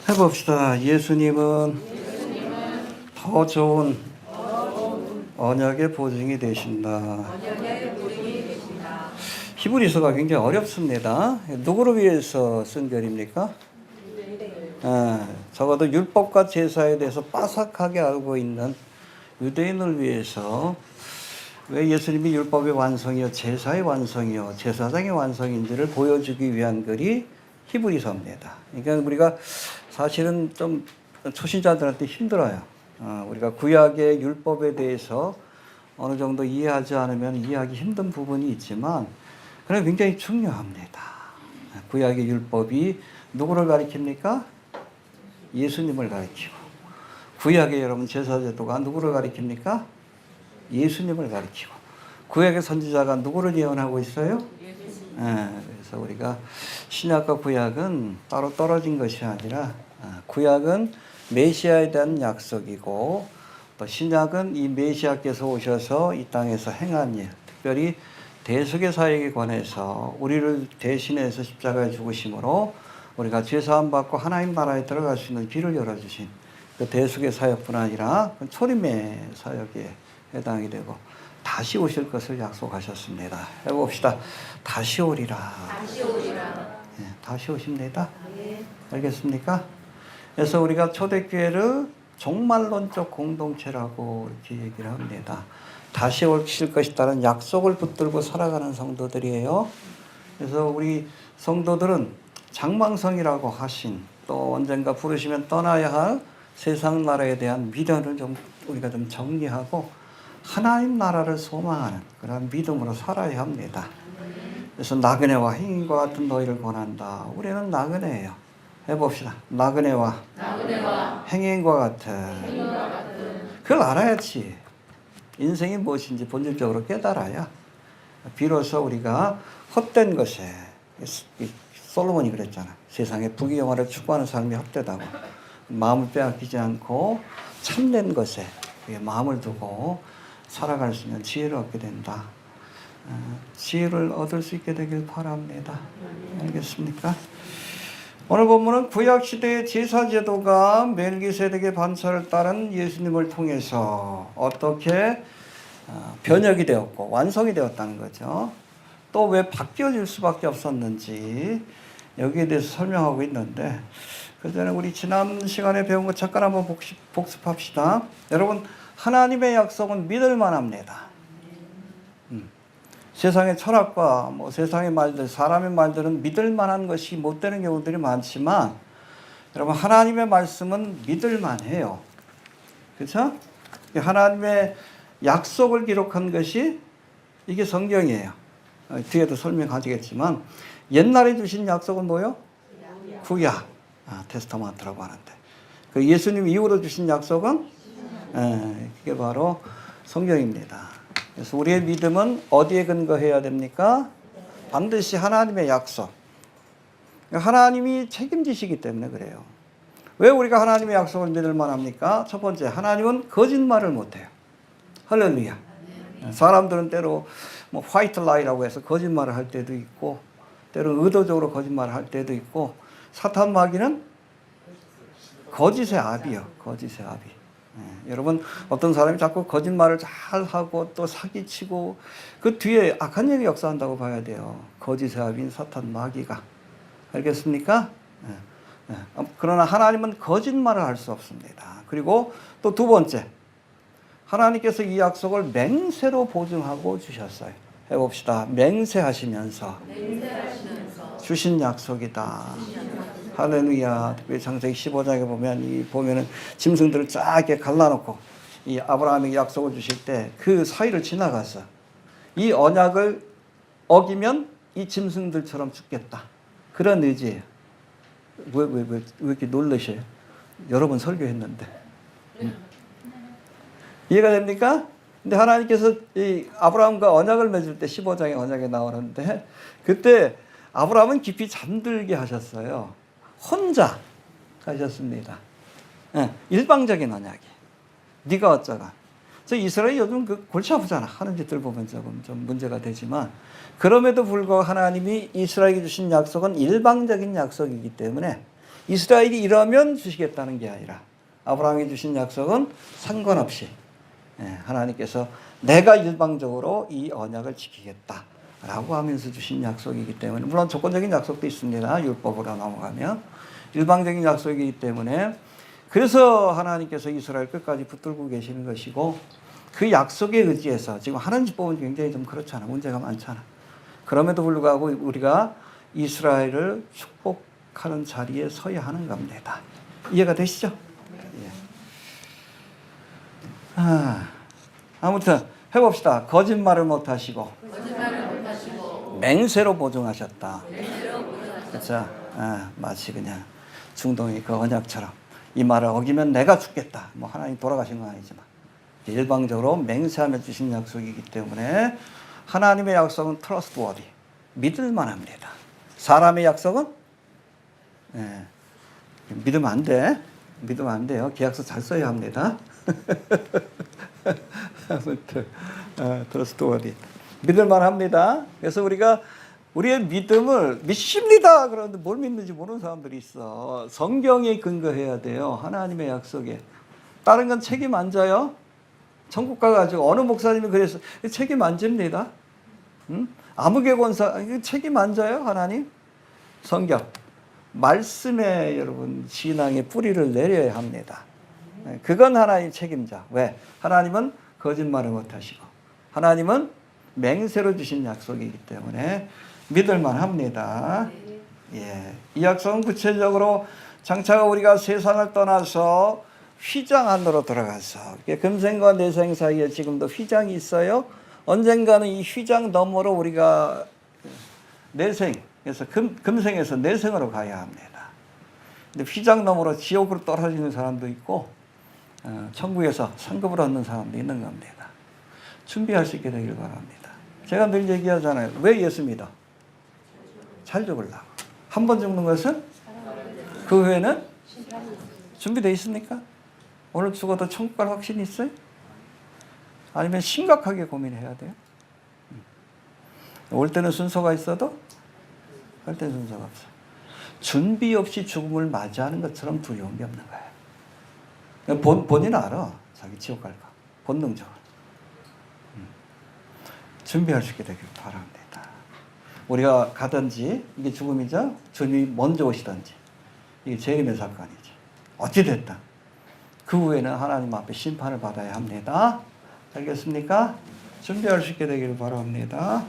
해봅시다. 예수님은 더 좋은 언약의 보증이 되신다. 히브리서가 굉장히 어렵습니다. 누구를 위해서 쓴 글입니까? 적어도 율법과 제사에 대해서 빠삭하게 알고 있는 유대인을 위해서 왜 예수님이 율법의 완성이요, 제사의 완성이요, 제사장의 완성인지를 보여주기 위한 글이 히브리서입니다. 그러니까 우리가 사실은 좀 초신자들한테 힘들어요. 우리가 구약의 율법에 대해서 어느 정도 이해하지 않으면 이해하기 힘든 부분이 있지만 그러나 굉장히 중요합니다. 구약의 율법이 누구를 가리킵니까? 예수님을 가리키고, 구약의 여러분 제사제도가 누구를 가리킵니까? 예수님을 가리키고, 구약의 선지자가 누구를 예언하고 있어요? 그래서 우리가 신약과 구약은 따로 떨어진 것이 아니라 구약은 메시아에 대한 약속이고 또 신약은 이 메시아께서 오셔서 이 땅에서 행한 일, 특별히 대속의 사역에 관해서 우리를 대신해서 십자가에 죽으심으로 우리가 죄사함 받고 하나님 나라에 들어갈 수 있는 길을 열어주신 그 대속의 사역뿐 아니라 초림의 사역에 해당이 되고 다시 오실 것을 약속하셨습니다. 해봅시다. 다시 오리라. 다시 오리라. 네, 다시 오십니다. 네. 알겠습니까? 그래서 우리가 초대교회를 종말론적 공동체라고 이렇게 얘기를 합니다. 다시 오실 것이라는 약속을 붙들고 살아가는 성도들이에요. 그래서 우리 성도들은 장망성이라고 하신 또 언젠가 부르시면 떠나야 할 세상 나라에 대한 미련을 좀 우리가 좀 정리하고 하나님 나라를 소망하는 그런 믿음으로 살아야 합니다. 그래서 나그네와 행인과 같은 너희를 권한다. 우리는 나그네예요. 해봅시다. 나그네와 행인과 같은. 그걸 알아야지. 인생이 무엇인지 본질적으로 깨달아야 비로소 우리가 헛된 것에, 솔로몬이 그랬잖아. 세상의 부귀영화를 추구하는 삶이 헛되다고. 마음을 빼앗기지 않고 참된 것에 마음을 두고 살아갈 수 있는 지혜를 얻게 된다. 지혜를 얻을 수 있게 되길 바랍니다. 알겠습니까? 오늘 본문은 구약시대의 제사제도가 멜기세덱의 반차를 따른 예수님을 통해서 어떻게 변혁이 되었고 완성이 되었다는 거죠. 또 왜 바뀌어질 수밖에 없었는지 여기에 대해서 설명하고 있는데 그 전에 우리 지난 시간에 배운 거 잠깐 한번 복습합시다. 여러분, 하나님의 약속은 믿을 만합니다. 세상의 철학과 세상의 말들, 사람의 말들은 믿을 만한 것이 못 되는 경우들이 많지만 여러분, 하나님의 말씀은 믿을 만해요. 그렇죠? 하나님의 약속을 기록한 것이 이게 성경이에요. 뒤에도 설명하시겠지만 옛날에 주신 약속은 뭐요? 구약, 테스타먼트라고 하는데 그 예수님 이후로 주신 약속은 그게 바로 성경입니다. 그래서 우리의 믿음은 어디에 근거해야 됩니까? 반드시 하나님의 약속. 하나님이 책임지시기 때문에 그래요. 왜 우리가 하나님의 약속을 믿을 만합니까? 첫 번째, 하나님은 거짓말을 못해요. 할렐루야. 사람들은 때로 화이트 라이라고 해서 거짓말을 할 때도 있고 때로 의도적으로 거짓말을 할 때도 있고 사탄 마귀는 거짓의 압이요. 거짓의 압이. 여러분, 어떤 사람이 자꾸 거짓말을 잘 하고 또 사기치고 그 뒤에 악한 일이 역사한다고 봐야 돼요. 거짓의 압인 사탄 마귀가. 알겠습니까? 그러나 하나님은 거짓말을 할 수 없습니다. 그리고 또 두 번째, 하나님께서 이 약속을 맹세로 보증하고 주셨어요. 해봅시다. 맹세하시면서 주신 약속이다. 할렐루야. 특별히 창세기 15장에 보면은 짐승들을 쫙 이렇게 갈라놓고 이 아브라함에게 약속을 주실 때 그 사이를 지나가서 이 언약을 어기면 이 짐승들처럼 죽겠다. 그런 의지예요. 왜 이렇게 놀라셔요? 여러 번 설교했는데. 이해가 됩니까? 근데 하나님께서 이 아브라함과 언약을 맺을 때 15장의 언약에 나오는데 그때 아브라함은 깊이 잠들게 하셨어요. 혼자 가셨습니다. 일방적인 언약이. 네가 어쩌가. 저 이스라엘이 요즘 골치 아프잖아. 하는 짓들 보면 조금 좀 문제가 되지만 그럼에도 불구하고 하나님이 이스라엘에게 주신 약속은 일방적인 약속이기 때문에 이스라엘이 이러면 주시겠다는 게 아니라 아브라함이 주신 약속은 상관없이 하나님께서 내가 일방적으로 이 언약을 지키겠다라고 하면서 주신 약속이기 때문에, 물론 조건적인 약속도 있습니다. 율법으로 넘어가면 일방적인 약속이기 때문에, 그래서 하나님께서 이스라엘 끝까지 붙들고 계시는 것이고, 그 약속에 의지해서 지금 하는 법은 굉장히 좀 그렇잖아. 문제가 많잖아. 그럼에도 불구하고 우리가 이스라엘을 축복하는 자리에 서야 하는 겁니다. 이해가 되시죠? 예. 아무튼 해봅시다. 거짓말을 못하시고 맹세로 보증하셨다. 그렇죠? 마치 그냥 중동의 그 언약처럼 이 말을 어기면 내가 죽겠다. 뭐 하나님 돌아가신 건 아니지만 일방적으로 맹세하며 주신 약속이기 때문에 하나님의 약속은 trustworthy, 믿을만합니다. 사람의 약속은 믿으면 안 돼. 믿으면 안 돼요. 계약서 잘 써야 합니다. 아무튼 trustworthy, 믿을만합니다. 그래서 우리가 우리의 믿음을 믿습니다. 그런데 뭘 믿는지 모르는 사람들이 있어. 성경에 근거해야 돼요. 하나님의 약속에. 다른 건 책임 안 져요. 천국 가가지고 어느 목사님이 그래서 책임 안 집니다. 아무개 권사 책임 안 져요. 하나님. 성경. 말씀에 여러분 신앙의 뿌리를 내려야 합니다. 그건 하나님 책임자. 왜? 하나님은 거짓말을 못하시고 하나님은 맹세로 주신 약속이기 때문에 믿을만 합니다. 예. 이 약속은 구체적으로 장차가 우리가 세상을 떠나서 휘장 안으로 들어가서, 금생과 내생 사이에 지금도 휘장이 있어요. 언젠가는 이 휘장 너머로 우리가 내생에서 금생에서 내생으로 가야 합니다. 근데 휘장 너머로 지옥으로 떨어지는 사람도 있고 천국에서 상급을 얻는 사람도 있는 겁니다. 준비할 수 있게 되길 바랍니다. 제가 늘 얘기하잖아요. 왜 예수 믿어? 잘 죽으려고. 한 번 죽는 것은 그 후에는 준비되어 있습니까? 오늘 죽어도 천국 갈 확신이 있어요? 아니면 심각하게 고민해야 돼요? 올 때는 순서가 있어도 갈 때는 순서가 없어요. 준비 없이 죽음을 맞이하는 것처럼 두려운 게 없는 거예요. 본인 알아. 자기 지옥 갈 거. 본능적으로. 준비할 수 있게 되길 바랍니다. 우리가 가든지 이게 죽음이죠. 주님이 먼저 오시든지 이게 재림의 사건이죠. 어찌됐든 그 후에는 하나님 앞에 심판을 받아야 합니다. 알겠습니까? 준비할 수 있게 되기를 바랍니다.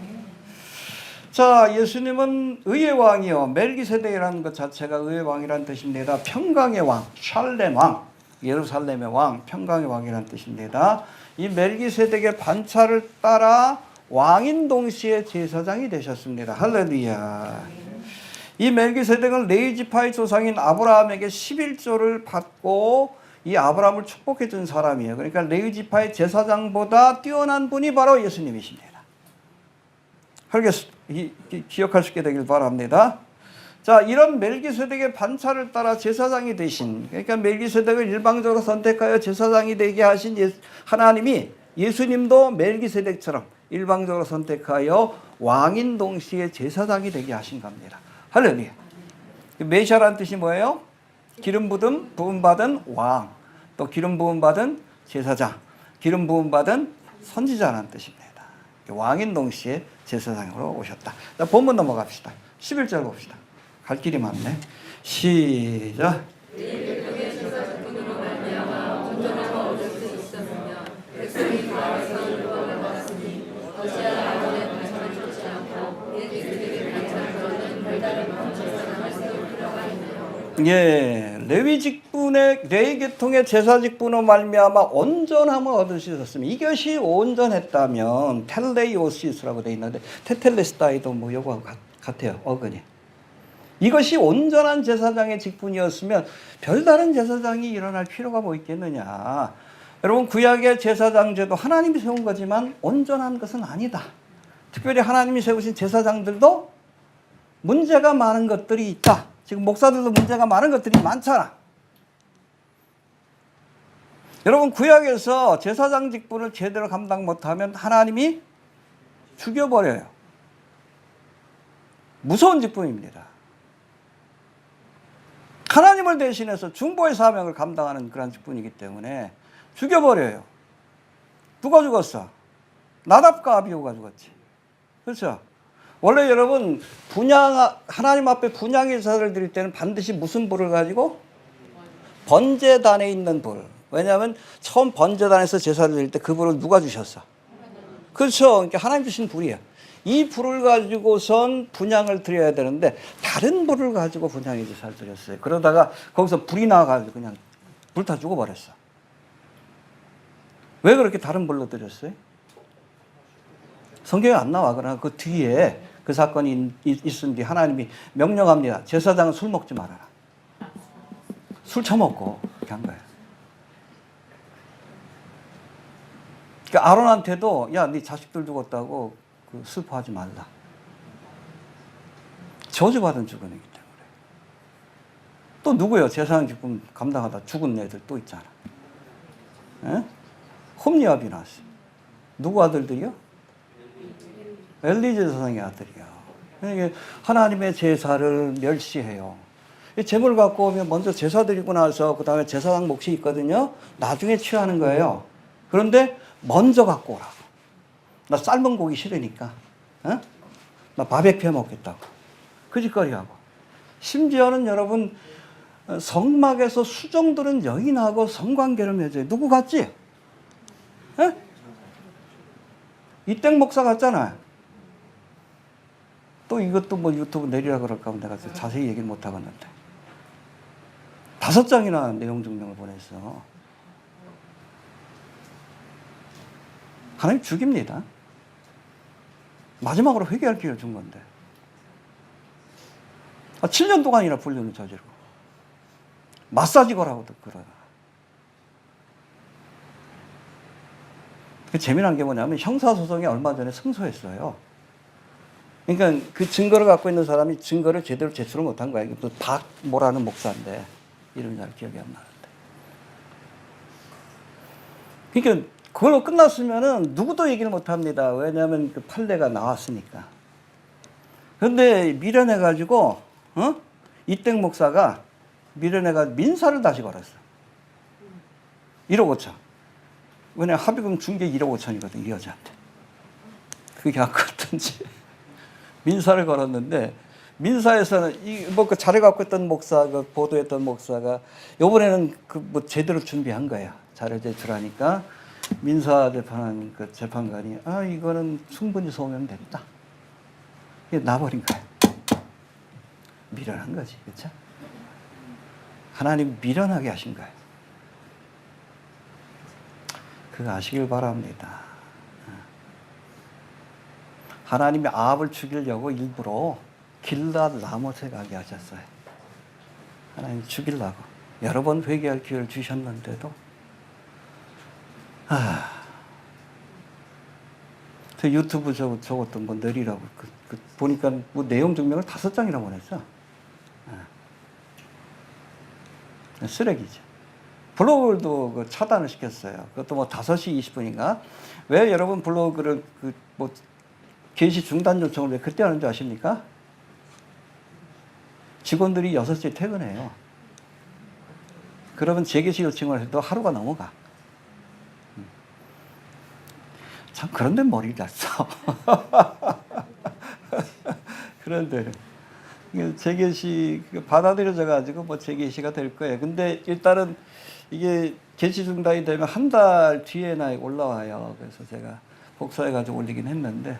자, 예수님은 의의 왕이요. 멜기세덱이라는 것 자체가 의의 왕이라는 뜻입니다. 평강의 왕, 샬렘 왕, 예루살렘의 왕, 평강의 왕이라는 뜻입니다. 이 멜기세덱의 반차를 따라 왕인 동시에 제사장이 되셨습니다. 할렐루야. 이 멜기세덱은 레위지파의 조상인 아브라함에게 11조를 받고 이 아브라함을 축복해 준 사람이에요. 그러니까 레위지파의 제사장보다 뛰어난 분이 바로 예수님이십니다. 기억할 수 있게 되길 바랍니다. 자, 이런 멜기세덱의 반차를 따라 제사장이 되신, 그러니까 멜기세덱을 일방적으로 선택하여 제사장이 되게 하신 하나님이 예수님도 멜기세덱처럼 일방적으로 선택하여 왕인 동시에 제사장이 되게 하신 겁니다. 할렐루야. 메시아라는 뜻이 뭐예요? 기름 부음 받은 왕, 또 기름 부음 받은 제사장, 기름 부음 받은 선지자라는 뜻입니다. 왕인 동시에 제사장으로 오셨다. 자, 본문 넘어갑시다. 11절 봅시다. 갈 길이 많네. 시작. 예, 레위 계통의 제사 직분으로 말미암아 온전함을 얻으셨으면, 이것이 온전했다면 텔레이오시스라고 되어 있는데 테텔레스타이도 뭐 요거하고 같아요. 어근이. 이것이 온전한 제사장의 직분이었으면 별다른 제사장이 일어날 필요가 뭐 있겠느냐. 여러분, 구약의 제사장제도 하나님이 세운 거지만 온전한 것은 아니다. 특별히 하나님이 세우신 제사장들도 문제가 많은 것들이 있다. 지금 목사들도 문제가 많은 것들이 많잖아. 여러분, 구약에서 제사장 직분을 제대로 감당 못하면 하나님이 죽여버려요. 무서운 직분입니다. 하나님을 대신해서 중보의 사명을 감당하는 그런 직분이기 때문에 죽여버려요. 누가 죽었어? 나답과 아비후가 죽었지. 그렇죠? 원래 여러분 하나님 앞에 분향의 제사를 드릴 때는 반드시 무슨 불을 가지고? 번제단에 있는 불. 왜냐하면 처음 번제단에서 제사를 드릴 때 그 불을 누가 주셨어? 그렇죠. 그러니까 하나님 주신 불이에요. 이 불을 가지고선 분향을 드려야 되는데 다른 불을 가지고 분향의 제사를 드렸어요. 그러다가 거기서 불이 나와가지고 그냥 불타 죽어버렸어. 왜 그렇게 다른 불로 드렸어요? 성경에 안 나와. 그러나 그 뒤에 그 사건이 있은 뒤 하나님이 명령합니다. 제사장은 술 먹지 말아라. 술 처먹고 그렇게 한 거예요. 그러니까 아론한테도 야, 네 자식들 죽었다고 슬퍼하지 말라. 저주받은 죽음이기 때문에. 또 누구요? 제사장 직분 감당하다 죽은 애들 또 있잖아. 에? 홈리와 비나스. 누구 아들들이요? 엘리 제사장의 아들이요. 그러니까 하나님의 제사를 멸시해요. 제물 갖고 오면 먼저 제사 드리고 나서 그 다음에 제사장 몫이 있거든요. 나중에 취하는 거예요. 그런데 먼저 갖고 오라고. 나 삶은 고기 싫으니까. 어? 나 바베큐 해 먹겠다고. 그 짓거리하고. 심지어는 여러분 성막에서 수종들은 여인하고 성관계를 맺어요. 누구 같지? 에? 이땡 목사 같잖아요. 또 이것도 뭐 유튜브 내리라 그럴까 하면 내가 자세히 얘기를 못 하겠는데. 5장이나 내용 증명을 보냈어. 하나님 죽입니다. 마지막으로 회개할 기회를 준 건데. 7년 동안이나 불륜을 저지르고. 마사지 거라고도 그러다. 그 재미난 게 뭐냐면 형사소송이 얼마 전에 승소했어요. 그러니까 그 증거를 갖고 있는 사람이 증거를 제대로 제출을 못한 거야. 또 박모라는 목사인데 이름이 잘 기억이 안 나는데. 그러니까 그걸로 끝났으면은 누구도 얘기를 못 합니다. 왜냐하면 그 판례가 나왔으니까. 그런데 미련해가지고 이땡 목사가 미련해가 민사를 다시 걸었어. 1억 5천. 왜냐면 합의금 준 게 1억 5천이거든 이 여자한테. 그게 아깝던지 민사를 걸었는데 민사에서는 그 자료 갖고 있던 목사, 그 보도했던 목사가 이번에는 뭐 제대로 준비한 거야. 자료 제출하니까 민사 재판한 그 재판관이 이거는 충분히 소명됐다. 이게 나버린 거야. 미련한 거지, 그렇죠? 하나님 미련하게 하신 거예요. 그거 아시길 바랍니다. 하나님이 아합을 죽이려고 일부러 길앗 라못에 가게 하셨어요. 하나님 죽이려고 여러 번 회개할 기회를 주셨는데도 그 유튜브 저것도 뭐 내리라고 보니까 뭐 내용 증명을 5장이나 보냈어. 쓰레기죠. 블로그도 그 차단을 시켰어요. 그것도 뭐 5시 20분인가? 왜 여러분 블로그를 뭐 게시 중단 요청을 왜 그때 하는 줄 아십니까? 직원들이 6시에 퇴근해요. 그러면 재개시 요청을 해도 하루가 넘어가. 참 그런데 머리를 잤어. 그런데 재개시 받아들여져 가지고 뭐 재개시가 될 거예요. 근데 일단은 이게 개시 중단이 되면 한 달 뒤에나 올라와요. 그래서 제가 복사해 가지고 올리긴 했는데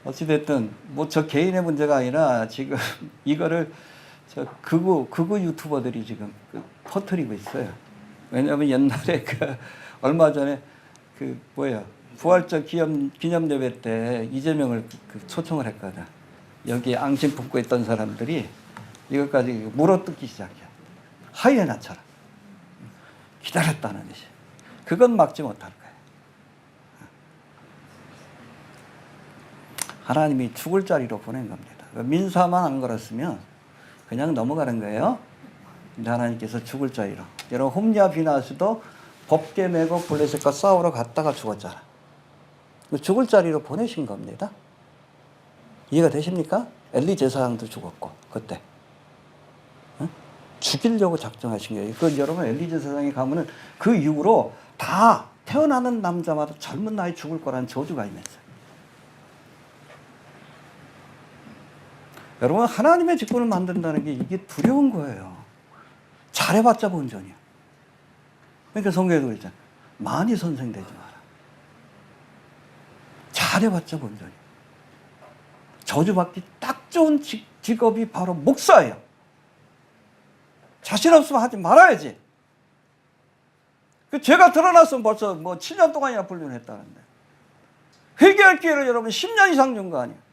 어찌됐든 뭐 저 개인의 문제가 아니라 지금 이거를 저 극우 유튜버들이 지금 퍼뜨리고 있어요. 왜냐하면 옛날에 얼마 전에 부활절 기념 예배 때 이재명을 초청을 했거든. 여기에 앙심 품고 있던 사람들이 이것까지 물어뜯기 시작해. 하이에나처럼. 기다렸다는 뜻이. 그건 막지 못할 거예요. 하나님이 죽을 자리로 보낸 겁니다. 민사만 안 걸었으면 그냥 넘어가는 거예요. 근데 하나님께서 죽을 자리로. 여러분 홈리와 비나스도 법계 메고 블레셋과 싸우러 갔다가 죽었잖아. 죽을 자리로 보내신 겁니다. 이해가 되십니까? 엘리 제사장도 죽었고 그때. 응? 죽이려고 작정하신 거예요. 그 여러분 엘리 제사장에 가면은 그 이후로 다 태어나는 남자마다 젊은 나이 죽을 거라는 저주가 임했어요. 여러분 하나님의 직분을 만든다는 게 이게 두려운 거예요. 잘해봤자 본전이야. 그러니까 성경에도 그랬잖아요. 많이 선생되지 마라. 잘해봤자 본전이야. 저주받기 딱 좋은 직업이 바로 목사예요. 자신 없으면 하지 말아야지. 그 죄가 드러났으면 벌써 뭐 7년 동안이나 불륜했다는데. 회개할 기회를 여러분 10년 이상 준 거 아니에요.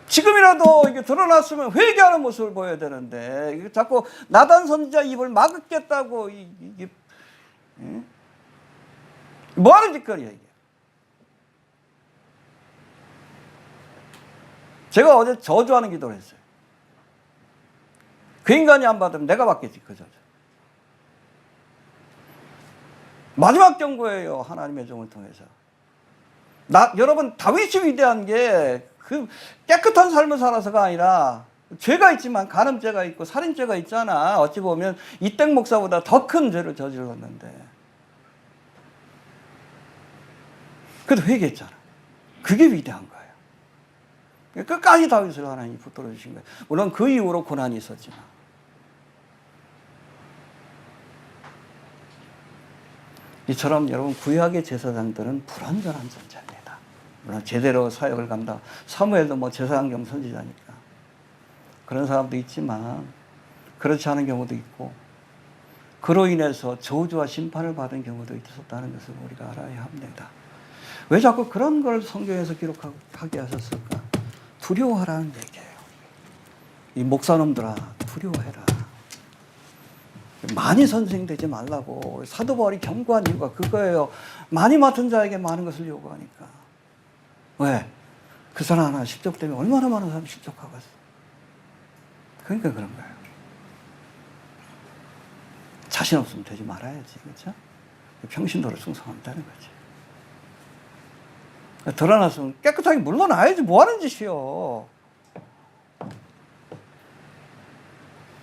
지금이라도 이게 드러났으면 회개하는 모습을 보여야 되는데 자꾸 나단 선지자 입을 막겠다고 이게 뭐 하는 짓거리야 이게. 제가 어제 저주하는 기도를 했어요. 그 인간이 안 받으면 내가 받겠지 그 저주. 마지막 경고예요. 하나님의 종을 통해서. 여러분 다윗이 위대한 게 그 깨끗한 삶을 살아서가 아니라 죄가 있지만 간음죄가 있고 살인죄가 있잖아. 어찌 보면 이땡 목사보다 더 큰 죄를 저질렀는데 그래도 회개했잖아. 그게 위대한 거예요. 끝까지 다윗을 하나님이 붙들어 주신 거예요. 물론 그 이후로 고난이 있었지만. 이처럼 여러분 구약의 제사장들은 불완전한 존재입니다. 물론 제대로 사역을 감당. 사무엘도 뭐 제사장 겸 선지자니까 그런 사람도 있지만 그렇지 않은 경우도 있고 그로 인해서 저주와 심판을 받은 경우도 있었다는 것을 우리가 알아야 합니다. 왜 자꾸 그런 걸 성경에서 기록하게 하셨을까? 두려워하라는 얘기예요. 이 목사놈들아 두려워해라. 많이 선생되지 말라고. 사도 바울이 경고한 이유가 그거예요. 많이 맡은 자에게 많은 것을 요구하니까. 왜? 그 사람 하나 십적 때문에 얼마나 많은 사람이 십적하겠어. 그러니까 그런 거예요. 자신 없으면 되지 말아야지. 그렇죠? 평신도를 충성하면 되는 거지. 드러났으면 깨끗하게 물러나야지. 뭐 하는 짓이요.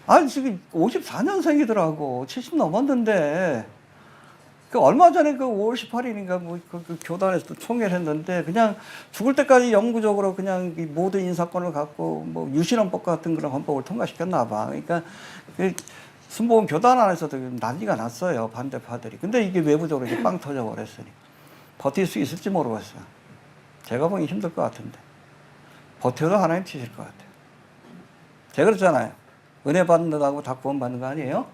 아니, 지금 54년생이더라고. 70 넘었는데. 얼마 전에 그 5월 18일인가 그 교단에서 또 총회를 했는데 그냥 죽을 때까지 영구적으로 그냥 모든 인사권을 갖고 뭐 유신헌법 같은 그런 헌법을 통과시켰나 봐. 그러니까 그 순복음 교단 안에서도 난리가 났어요. 반대파들이. 근데 이게 외부적으로 이제 빵 터져 버렸으니 버틸 수 있을지 모르겠어요. 제가 보기 힘들 것 같은데. 버텨도 하나님 치실 것 같아요. 제가 그랬잖아요. 은혜 받는다고 다 구원 받는 거 아니에요?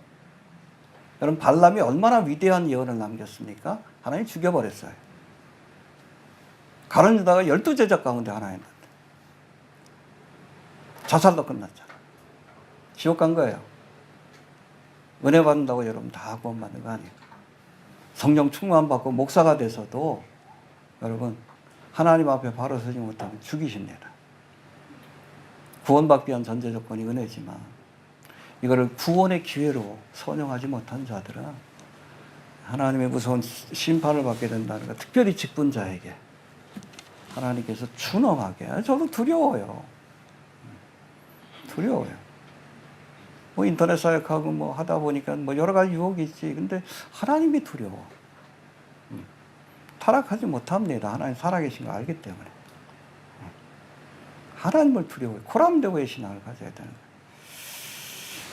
여러분 발람이 얼마나 위대한 예언을 남겼습니까? 하나님 죽여버렸어요. 가룟 유다가 12제자 가운데 하나였는데 자살도 끝났잖아. 지옥 간 거예요. 은혜 받는다고 여러분 다 구원 받는 거 아니에요. 성령 충만 받고 목사가 돼서도 여러분 하나님 앞에 바로 서지 못하면 죽이십니다. 구원받기 위한 전제 조건이 은혜지만 이거를 구원의 기회로 선용하지 못한 자들은 하나님의 무서운 심판을 받게 된다는 거. 특별히 직분자에게 하나님께서 준엄하게. 저도 두려워요. 두려워요. 뭐 인터넷 사역하고 뭐 하다 보니까 뭐 여러 가지 유혹이 있지. 근데 하나님이 두려워. 타락하지 못합니다. 하나님 살아계신 거 알기 때문에. 하나님을 두려워요. 코람되고의 신앙을 가져야 되는 거예요.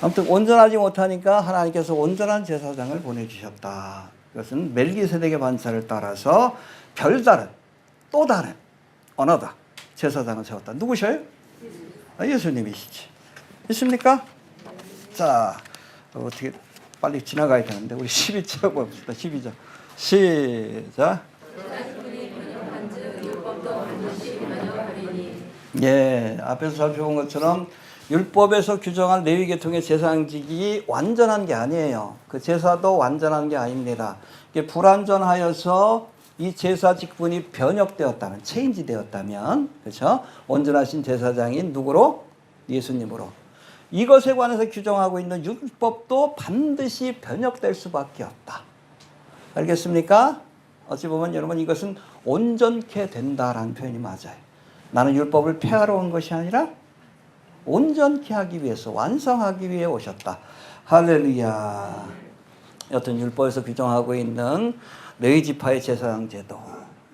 아무튼 온전하지 못하니까 하나님께서 온전한 제사장을 보내주셨다. 그것은 멜기세덱의 반차를 따라서 별다른 또 다른 언어다. 제사장을 세웠다. 누구셔요? 예수님이시지. 있습니까? 자, 어떻게 빨리 지나가야 되는데 우리 12절 봅시다. 12절 시작. 예, 앞에서 살펴본 것처럼 율법에서 규정한 레위 계통의 제사장직이 완전한 게 아니에요. 그 제사도 완전한 게 아닙니다. 이게 불완전하여서 이 제사 직분이 변혁되었다면, 체인지 되었다면, 그렇죠? 온전하신 제사장인 누구로? 예수님으로. 이것에 관해서 규정하고 있는 율법도 반드시 변혁될 수밖에 없다. 알겠습니까? 어찌 보면 여러분 이것은 온전케 된다라는 표현이 맞아요. 나는 율법을 폐하러 온 것이 아니라 온전케 하기 위해서, 완성하기 위해 오셨다. 할렐루야. 여튼 율법에서 규정하고 있는 레위 지파의 제사장 제도,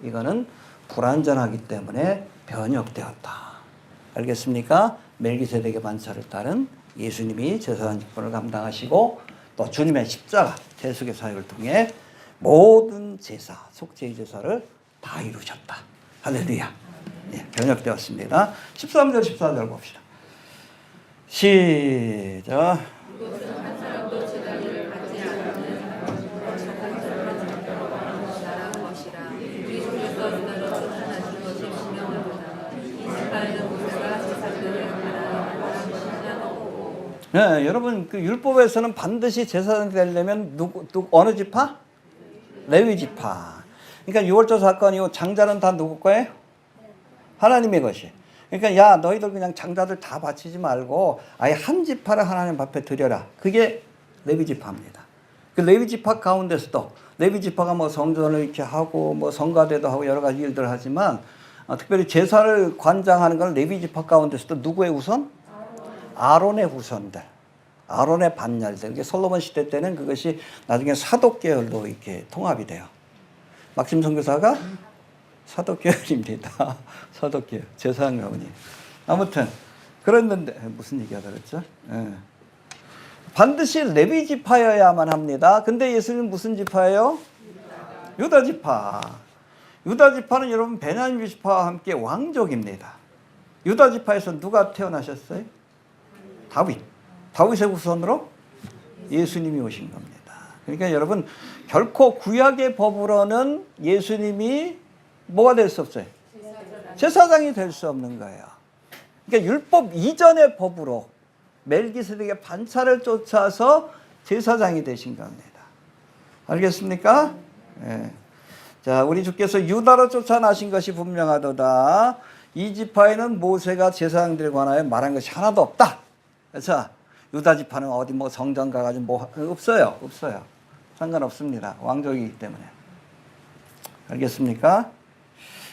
이거는 불완전하기 때문에 변혁되었다. 알겠습니까? 멜기세덱의 반차를 따른 예수님이 제사장 직분을 감당하시고 또 주님의 십자가 대속의 사역을 통해 모든 제사, 속죄의 제사를 다 이루셨다. 할렐루야. 네, 변혁되었습니다. 13절 14절 봅시다. 시작. 네, 여러분 그 율법에서는 반드시 제사장이 되려면 어느 지파? 레위 지파. 그러니까 유월절 사건이 장자는 다 누구 거예요? 하나님의 것이. 그러니까 야 너희들 그냥 장자들 다 바치지 말고 아예 한 지파를 하나님 앞에 드려라. 그게 레위 지파입니다. 그 레위 지파 가운데서도 레위 지파가 뭐 성전을 이렇게 하고 뭐 성가대도 하고 여러 가지 일들을 하지만 특별히 제사를 관장하는 건 레위 지파 가운데서도 누구의 우선? 아론의 후손들, 아론의 반열들. 이게 솔로몬 시대 때는 그것이 나중에 사독계열로 이렇게 통합이 돼요. 막심 선교사가 사독계열입니다. 사독계열, 제사장 가문이. 아무튼 그랬는데 무슨 얘기하다 그랬죠? 예. 반드시 레위 지파여야만 합니다. 근데 예수님은 무슨 지파예요? 유다 지파. 유다 지파는 여러분 베냐민 지파와 함께 왕족입니다. 유다 지파에서 누가 태어나셨어요? 다윗의 후손으로 예수님이 오신 겁니다. 그러니까 여러분 결코 구약의 법으로는 예수님이 뭐가 될 수 없어요? 제사장이 될 수 없는 거예요. 그러니까 율법 이전의 법으로 멜기세덱의 반차를 쫓아서 제사장이 되신 겁니다. 알겠습니까? 네. 자, 우리 주께서 유다로 쫓아나신 것이 분명하도다. 이 지파에는 모세가 제사장들에 관하여 말한 것이 하나도 없다. 그래서 유다 지파는 어디 뭐 성전 가가지고 뭐 없어요. 상관없습니다. 왕족이기 때문에. 알겠습니까?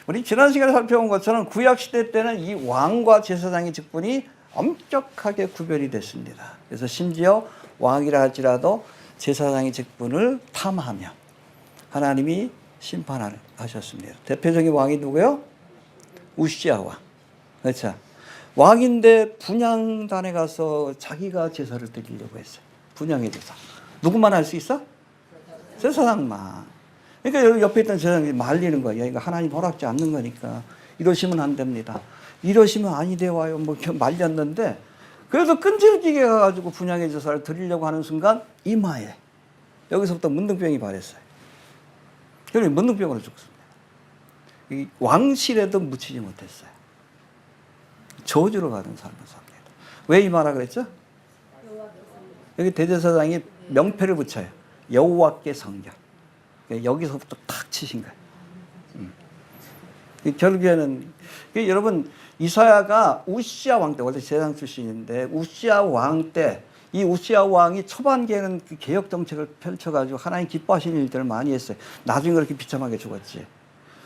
우리 지난 시간에 살펴본 것처럼 구약 시대 때는 이 왕과 제사장의 직분이 엄격하게 구별이 됐습니다. 그래서 심지어 왕이라 할지라도 제사장의 직분을 탐하며 하나님이 심판하셨습니다. 대표적인 왕이 누구요? 우시아 왕. 그렇죠. 왕인데 분향단에 가서 자기가 제사를 드리려고 했어요. 분향의 제사. 누구만 할 수 있어? 제사장만. 그러니까 옆에 있던 제사장이 말리는 거예요. 이거 하나님 허락지 않는 거니까 이러시면 안 됩니다. 이러시면 아니 되와요. 뭐 말렸는데 그래도 끈질기게 가가지고 분향의 제사를 드리려고 하는 순간 이마에 여기서부터 문둥병이 발했어요. 그러니 문둥병으로 죽습니다. 이 왕실에도 묻히지 못했어요. 저주로 가는 삶을 삽니다. 왜 이마라 그랬죠? 여기 대제사장이 명패를 붙여요. 여호와께 성결. 여기서부터 탁 치신 거예요. 결국에는 여러분 이사야가 우시아 왕 때, 원래 제사장 출신인데 우시아 왕 때 이 우시아 왕이 초반기에는 그 개혁 정책을 펼쳐가지고 하나님 기뻐하시는 일들을 많이 했어요. 나중에 그렇게 비참하게 죽었지.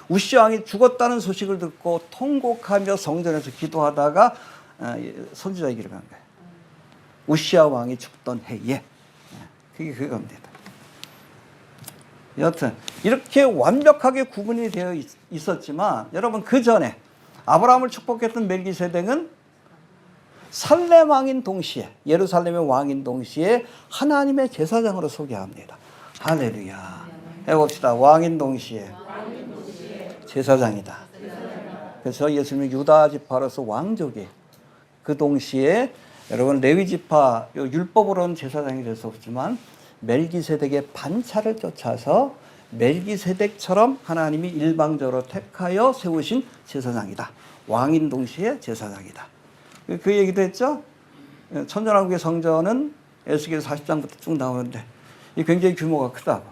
우시아 왕이 죽었다는 소식을 듣고 통곡하며 성전에서 기도하다가 선지자의 길을 간 거예요. 우시아 왕이 죽던 해에. 그게 그겁니다. 여튼 이렇게 완벽하게 구분이 되어 있었지만 여러분 그 전에 아브라함을 축복했던 멜기세덱은 살렘 왕인 동시에, 예루살렘의 왕인 동시에 하나님의 제사장으로 소개합니다. 할렐루야. 해봅시다. 왕인 동시에 제사장이다. 그래서 예수님은 유다 지파로서 왕족이에요. 그 동시에 여러분 레위 지파 율법으로는 제사장이 될 수 없지만 멜기세덱의 반차를 쫓아서 멜기세덱처럼 하나님이 일방적으로 택하여 세우신 제사장이다. 왕인 동시에 제사장이다. 그 얘기도 했죠. 천년왕국의 성전은 에스겔 40장부터 쭉 나오는데 이 굉장히 규모가 크다고.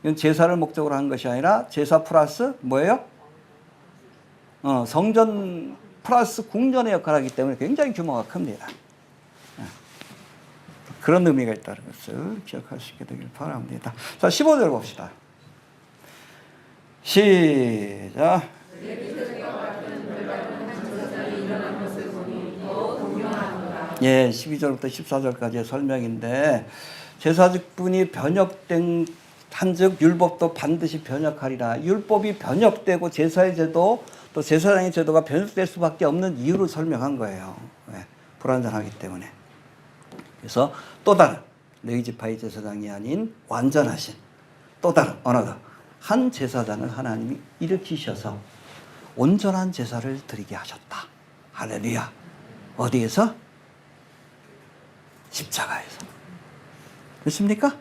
이건 제사를 목적으로 한 것이 아니라 제사 플러스 뭐예요? 성전 플러스 궁전의 역할을 하기 때문에 굉장히 규모가 큽니다. 그런 의미가 있다는 것을 기억할 수 있게 되길 바랍니다. 자, 15절 봅시다. 시작. 예, 12절부터 14절까지의 설명인데 제사직분이 변역된 한즉 율법도 반드시 변역하리라. 율법이 변역되고 제사의 제도 또 제사장의 제도가 변역될 수밖에 없는 이유를 설명한 거예요. 네, 불완전하기 때문에. 그래서 또 다른 레위지파의 제사장이 아닌 완전하신 또 다른 어느 한 제사장을 하나님이 일으키셔서 온전한 제사를 드리게 하셨다. 할렐루야. 어디에서? 십자가에서. 그렇습니까?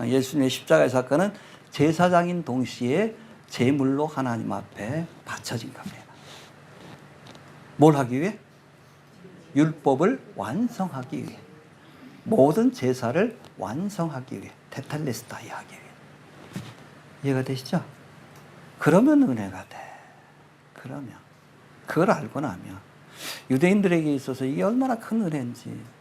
예수님의 십자가의 사건은 제사장인 동시에 제물로 하나님 앞에 바쳐진 겁니다. 뭘 하기 위해? 율법을 완성하기 위해. 모든 제사를 완성하기 위해. 테텔레스타이 하기 위해. 이해가 되시죠? 그러면 은혜가 돼. 그러면. 그걸 알고 나면. 유대인들에게 있어서 이게 얼마나 큰 은혜인지.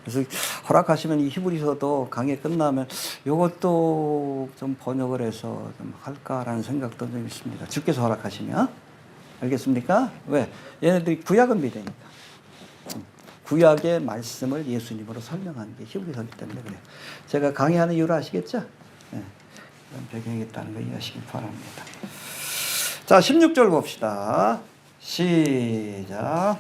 그래서 허락하시면 이 히브리서도 강의 끝나면 이것도 좀 번역을 해서 좀 할까라는 생각도 좀 있습니다. 주께서 허락하시면. 알겠습니까? 왜? 얘네들이 구약은 믿으니까. 구약의 말씀을 예수님으로 설명하는 게 히브리서이기 때문에 그래요. 제가 강의하는 이유를 아시겠죠? 네. 그런 배경이 있다는 거 이해하시기 바랍니다. 자, 16절 봅시다. 시작.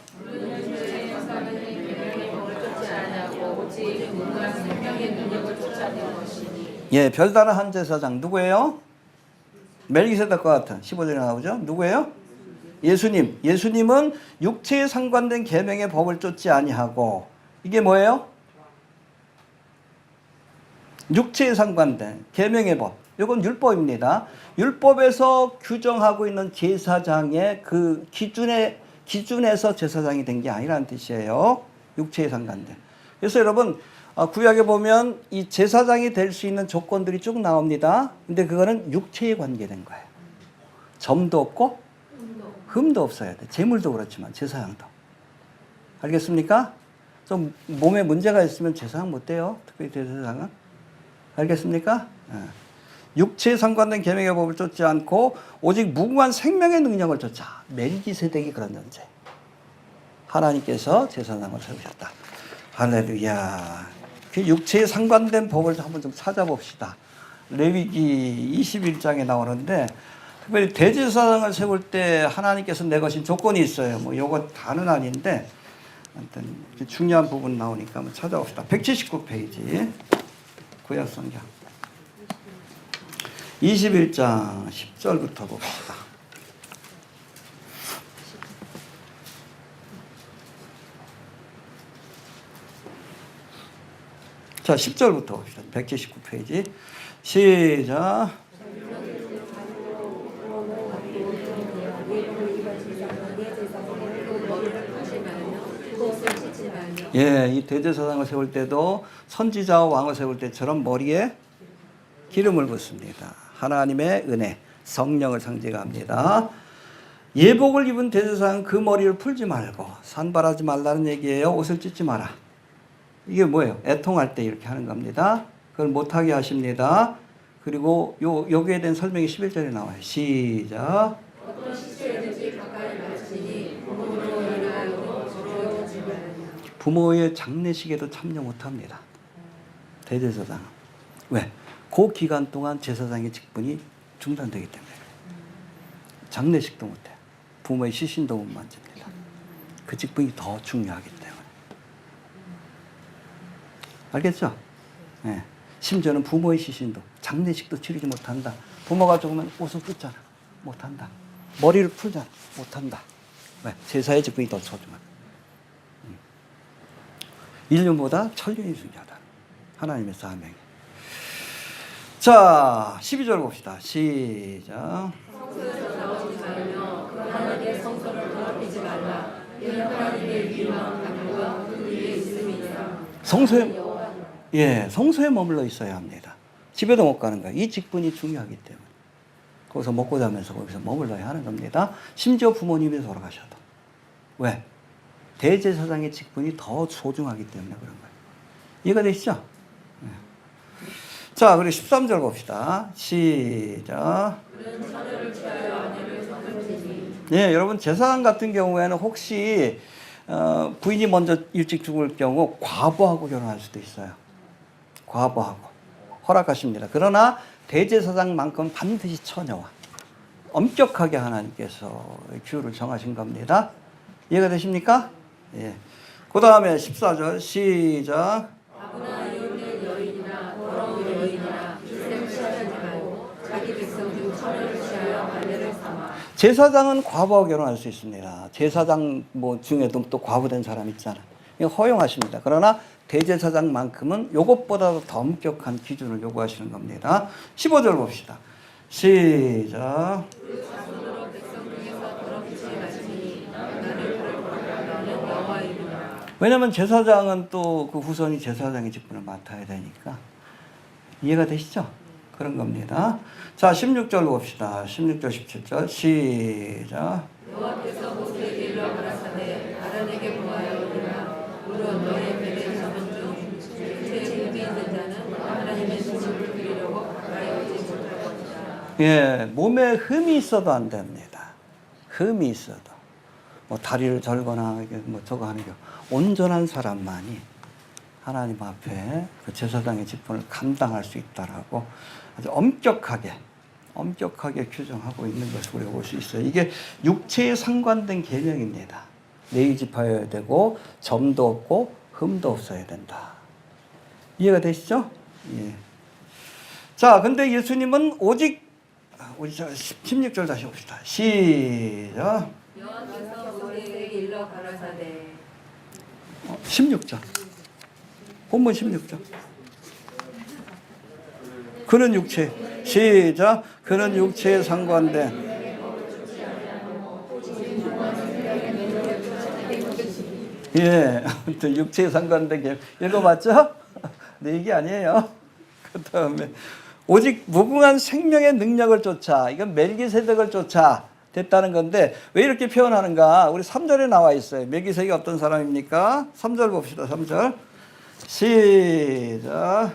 예, 별다른 한 제사장 누구예요? 멜기세덱과 같은 15절에 나오죠. 누구예요? 예수님. 예수님은 육체에 상관된 계명의 법을 쫓지 아니하고 이게 뭐예요? 육체에 상관된 계명의 법. 이건 율법입니다. 율법에서 규정하고 있는 제사장의 그 기준에서 제사장이 된 게 아니라는 뜻이에요. 육체에 상관된. 그래서 여러분 구약에 보면 이 제사장이 될 수 있는 조건들이 쭉 나옵니다. 근데 그거는 육체에 관계된 거예요. 점도 없고 흠도 없어야 돼. 제물도 그렇지만 제사장도. 알겠습니까? 좀 몸에 문제가 있으면 제사장 못 돼요. 특별히 제사장은. 알겠습니까? 육체에 상관된 계명의 법을 쫓지 않고 오직 무궁한 생명의 능력을 쫓아. 멜기세덱이 그런 존재. 하나님께서 제사장을 세우셨다. 할렐루야. 그 육체에 상관된 법을 한번 좀 찾아봅시다. 레위기 21장에 나오는데 특별히 대제사장을 세울 때 하나님께서 내거신 조건이 있어요. 뭐 요거 다는 아닌데 아무튼 중요한 부분 나오니까 한번 찾아봅시다. 179페이지 구약성경 21장 10절부터 봅시다. 자, 10절부터 봅시다. 179페이지. 시작. 예, 이 대제사장을 세울 때도 선지자와 왕을 세울 때처럼 머리에 기름을 붓습니다. 하나님의 은혜, 성령을 상징합니다. 예복을 입은 대제사장은 그 머리를 풀지 말고 산발하지 말라는 얘기예요. 옷을 찢지 마라. 이게 뭐예요? 애통할 때 이렇게 하는 겁니다. 그걸 못하게 하십니다. 그리고 여기에 대한 설명이 11절에 나와요. 시작. 어떤 시체든지 가까이 맞으니 부모로 인하여 저러지 말라. 부모의 장례식에도 참여 못합니다. 대제사장은. 왜? 그 기간 동안 제사장의 직분이 중단되기 때문에. 장례식도 못해. 부모의 시신도 못 만집니다. 그 직분이 더 중요하기 때문에. 알겠죠? 네. 심지어는 부모의 시신도 장례식도 치르지 못한다. 부모가 죽으면 옷을 뜯잖아. 못한다. 머리를 풀잖아. 못한다. 왜? 제사의 직분이 더 소중하다. 인륜보다 천륜이 중요하다. 하나님의 사명이. 자, 12절 봅시다. 시작. 성소에서 나오지 말며 그 하나님의 성소를 더럽히지 말라. 이는 하나님의 위임한 강구가 그 위에 있음이니라. 성소에 머물러 있어야 합니다. 집에도 못 가는 거예요. 이 직분이 중요하기 때문에. 거기서 먹고 자면서 거기서 머물러야 하는 겁니다. 심지어 부모님이 돌아가셔도. 왜? 대제사장의 직분이 더 소중하기 때문에 그런 거예요. 이해가 되시죠? 네. 자, 그리고 13절 봅시다. 시작. 네, 여러분 제사장 같은 경우에는 혹시 부인이 먼저 일찍 죽을 경우 과부하고 결혼할 수도 있어요. 과부하고 허락하십니다. 그러나 대제사장만큼 반드시 처녀와 엄격하게 하나님께서 규율을 정하신 겁니다. 이해가 되십니까? 예. 그 다음에 14절 시작. 아무나 이웃된 여인이나 더러운 여인이나 일생 취하지 말고 자기 백성 중 처녀를 취하여 아내를 삼아. 제사장은 과부하고 결혼할 수 있습니다. 제사장 중에도 또 과부된 사람 있잖아. 이거 허용하십니다. 그러나 대제사장만큼은 이것보다도 더 엄격한 기준을 요구하시는 겁니다. 15절 봅시다. 시작. 그 자손으로 백성 중에서 더럽지 마시니 나를 부르라. 나는 여호와이니라. 왜냐하면 제사장은 또 그 후손이 제사장의 직분을 맡아야 되니까. 이해가 되시죠? 그런 겁니다. 자, 16절 봅시다. 16절, 17절 시작. 여호와께서 모세에게 일러 가라사대 아론에게 보아하오니라. 물론 너의 베델 자손 중 육체에 흠이 있는 자는 하나님의 신심을 드리려고 가까이 오지 못할 것이다. 예, 몸에 흠이 있어도 안 됩니다. 흠이 있어도. 다리를 절거나 저거 하는 게 온전한 사람만이 하나님 앞에 그 제사장의 직분을 감당할 수 있다라고 아주 엄격하게 규정하고 있는 것을 우리가 볼 수 있어요. 이게 육체에 상관된 계명입니다. 레위지파여야 되고 점도 없고 흠도 없어야 된다. 이해가 되시죠? 예. 자, 근데 예수님은 오직 16절 다시 봅시다. 시작. 여호와께서 모세에게 일러 가라사대 16절. 본문 16절. 그는 육체. 시작. 그는 육체에 상관된. 예. 아무튼 육체에 상관된 게 읽어봤죠? 내 얘기 아니에요. 그 다음에 오직 무궁한 생명의 능력을 쫓아. 이건 멜기세덱을 쫓아 됐다는 건데 왜 이렇게 표현하는가? 우리 3절에 나와 있어요. 멜기세덱이 어떤 사람입니까? 3절 봅시다. 3절. 시작.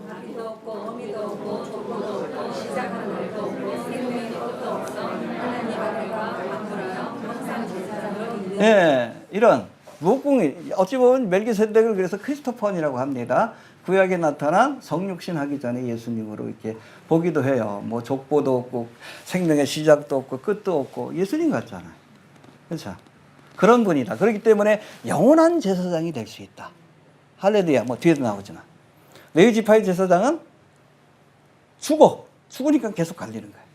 나비도 없고 어미도 없고 족보도 없고 시작하는 날도 없고 생명의 것도 없어 하나님 앞에가 방불하여 항상 제사장을 믿는. 예, 이런 무궁이 어찌 보면 멜기세덱을 그래서 크리스토퍼니라고 합니다. 구약에 나타난 성육신 하기 전에 예수님으로 이렇게 보기도 해요. 뭐 족보도 없고 생명의 시작도 없고 끝도 없고 예수님 같잖아요. 그렇죠? 그런 분이다. 그렇기 때문에 영원한 제사장이 될 수 있다. 할렐루야. 뭐 뒤에도 나오지만 레위지파의 제사장은 죽으니까 계속 갈리는 거예요.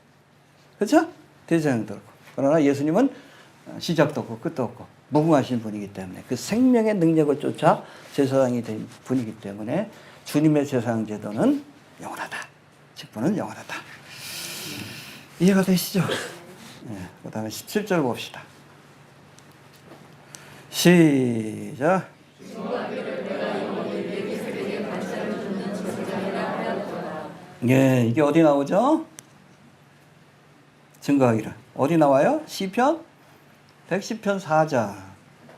그렇죠? 대제사장도 그렇고. 그러나 예수님은 시작도 없고 끝도 없고 무궁하신 분이기 때문에 그 생명의 능력을 쫓아 제사장이 된 분이기 때문에 주님의 제사장 제도는 영원하다. 직분은 영원하다. 이해가 되시죠? 네, 그 다음에 17절 봅시다. 시작. 예, 이게 어디 나오죠? 증거하기를. 어디 나와요? 시편 110편 4절.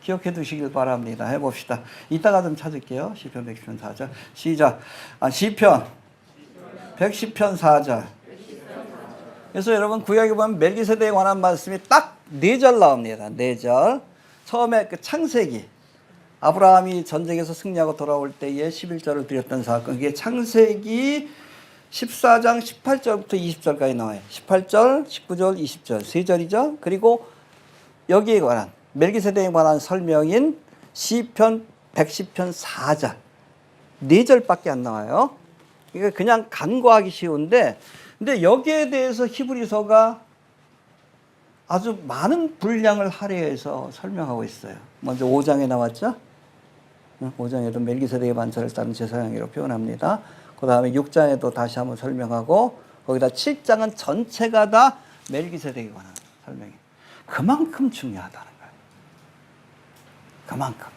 기억해 두시길 바랍니다. 해봅시다. 이따가 좀 찾을게요. 시편 110편 4절. 시작. 시편 110편 4절. 그래서 여러분 구약에 보면 멜기세덱에 관한 말씀이 딱 4절 나옵니다. 4절. 처음에 그 창세기. 아브라함이 전쟁에서 승리하고 돌아올 때에 11절을 드렸던 사건. 그게 창세기 14장 18절부터 20절까지 나와요. 18절, 19절, 20절. 3절이죠. 그리고 여기에 관한 멜기세덱에 관한 설명인 시편 110편 4절. 4절밖에 안 나와요. 이거 그냥 간과하기 쉬운데 근데 여기에 대해서 히브리서가 아주 많은 분량을 할애해서 설명하고 있어요. 먼저 5장에 나왔죠. 5장에도 멜기세덱의 반차를 따른 제사장이라고 표현합니다. 그 다음에 6장에도 다시 한번 설명하고 거기다 7장은 전체가 다 멜기세덱에 관한 설명이 그만큼 중요하다는 거예요. 그만큼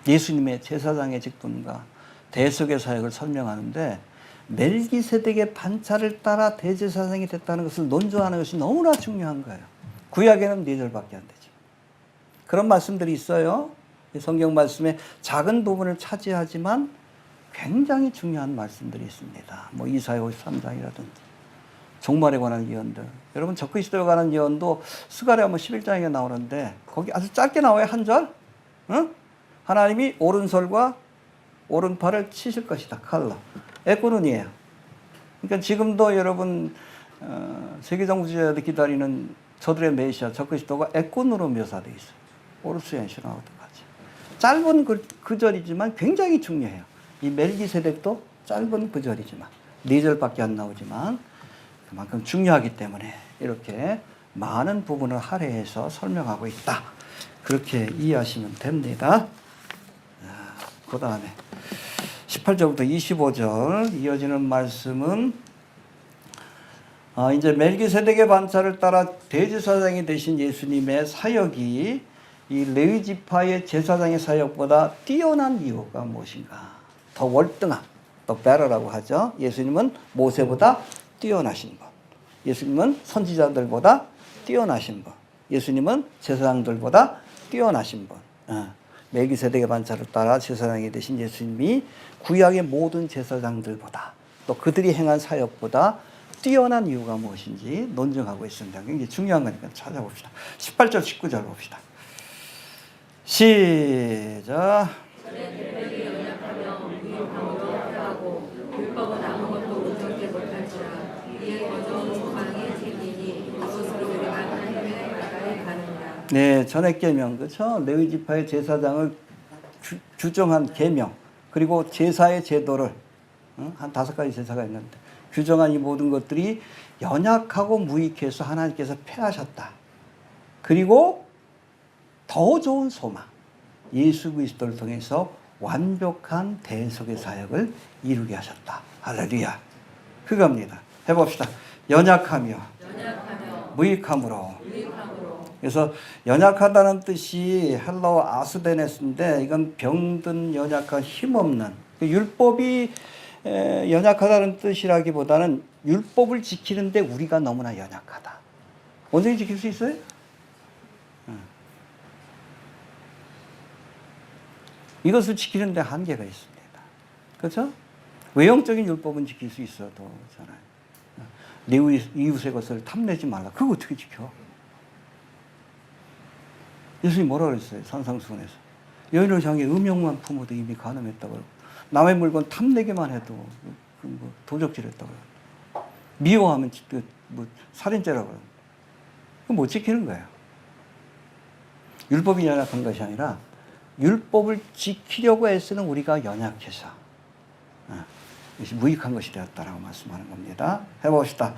예수님의 제사장의 직분과 대속의 사역을 설명하는데 멜기세덱의 반차를 따라 대제사장이 됐다는 것을 논조하는 것이 너무나 중요한 거예요. 구약에는 4절밖에 안 되죠. 그런 말씀들이 있어요. 성경 말씀에 작은 부분을 차지하지만 굉장히 중요한 말씀들이 있습니다. 뭐 이사야 53장이라든지 종말에 관한 예언들. 여러분 적그리스도에 관한 예언도 스가랴 11장에 나오는데 거기 아주 짧게 나와요. 한 절. 응? 하나님이 오른손과 오른팔을 치실 것이다. 칼로. 에꾸눈이에요. 그러니까 지금도 여러분 세계정부주의자들 기다리는 저들의 메시아 적그리스도가 에꾸눈으로 묘사되어 있어요. 오르스의 신화와도 같이. 짧은 그 절이지만 굉장히 중요해요. 이 멜기세덱도 짧은 그 절이지만 4절밖에 안 나오지만 그만큼 중요하기 때문에 이렇게 많은 부분을 할애해서 설명하고 있다. 그렇게 이해하시면 됩니다. 그 다음에 18절부터 25절 이어지는 말씀은 이제 멜기세덱의 반차를 따라 대제사장이 되신 예수님의 사역이 이 레위 지파의 제사장의 사역보다 뛰어난 이유가 무엇인가? 더 월등한, 더 better라고 하죠. 예수님은 모세보다 뛰어나신 분. 예수님은 선지자들보다 뛰어나신 분. 예수님은 제사장들보다 뛰어나신 분. 멜기세덱의 반차를 따라 제사장이 되신 예수님이 구약의 모든 제사장들보다 또 그들이 행한 사역보다 뛰어난 이유가 무엇인지 논증하고 있습니다. 굉장히 중요한 거니까 찾아봅시다. 18절, 19절 봅시다. 시작. 네, 전액 계명, 그렇죠? 레위 지파의 제사장을 규정한 계명, 그리고 제사의 제도를 한 5가지 제사가 있는데 규정한 이 모든 것들이 연약하고 무익해서 하나님께서 폐하셨다. 그리고 더 좋은 소망, 예수 그리스도를 통해서 완벽한 대속의 사역을 이루게 하셨다. 할렐루야. 그겁니다. 해봅시다. 연약하며 무익함으로. 그래서 연약하다는 뜻이 헬라어 아스데네스인데 이건 병든 연약한 힘없는 율법이 연약하다는 뜻이라기보다는 율법을 지키는데 우리가 너무나 연약하다. 온전히 지킬 수 있어요? 이것을 지키는데 한계가 있습니다. 그렇죠? 외형적인 율법은 지킬 수 있어도 잖아요. 내 이웃의 것을 탐내지 말라. 그거 어떻게 지켜? 예수님이 뭐라 그랬어요? 산상수훈에서. 여인을 향해 음욕만 품어도 이미 간음했다고 그러고 남의 물건 탐내기만 해도 도적질했다고 그러고 미워하면 살인죄라고 그러고 그거 못 지키는 거예요. 율법이 연약한 것이 아니라 율법을 지키려고 애쓰는 우리가 연약해서 이것이 무익한 것이 되었다라고 말씀하는 겁니다. 해봅시다.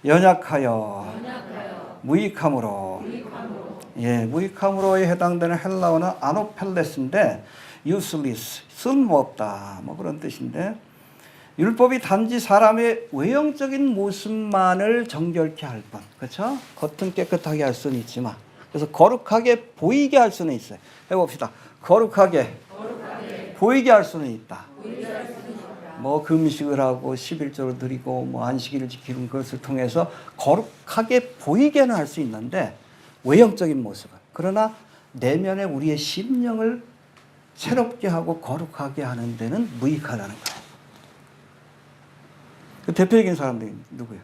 연약하여 무익함으로. 예, 무익함으로에 해당되는 헬라어는 아노펠레스인데 useless, 쓸모없다 뭐 그런 뜻인데 율법이 단지 사람의 외형적인 모습만을 정결케 할 뿐, 그렇죠? 겉은 깨끗하게 할 수는 있지만 그래서 거룩하게 보이게 할 수는 있어요. 해봅시다. 거룩하게 보이게 할 수는 있다. 뭐 금식을 하고 11조를 드리고 뭐 안식일을 지키는 것을 통해서 거룩하게 보이게는 할 수 있는데 외형적인 모습은. 그러나 내면의 우리의 심령을 새롭게 하고 거룩하게 하는 데는 무익하다는 거예요. 그 대표적인 사람들이 누구예요?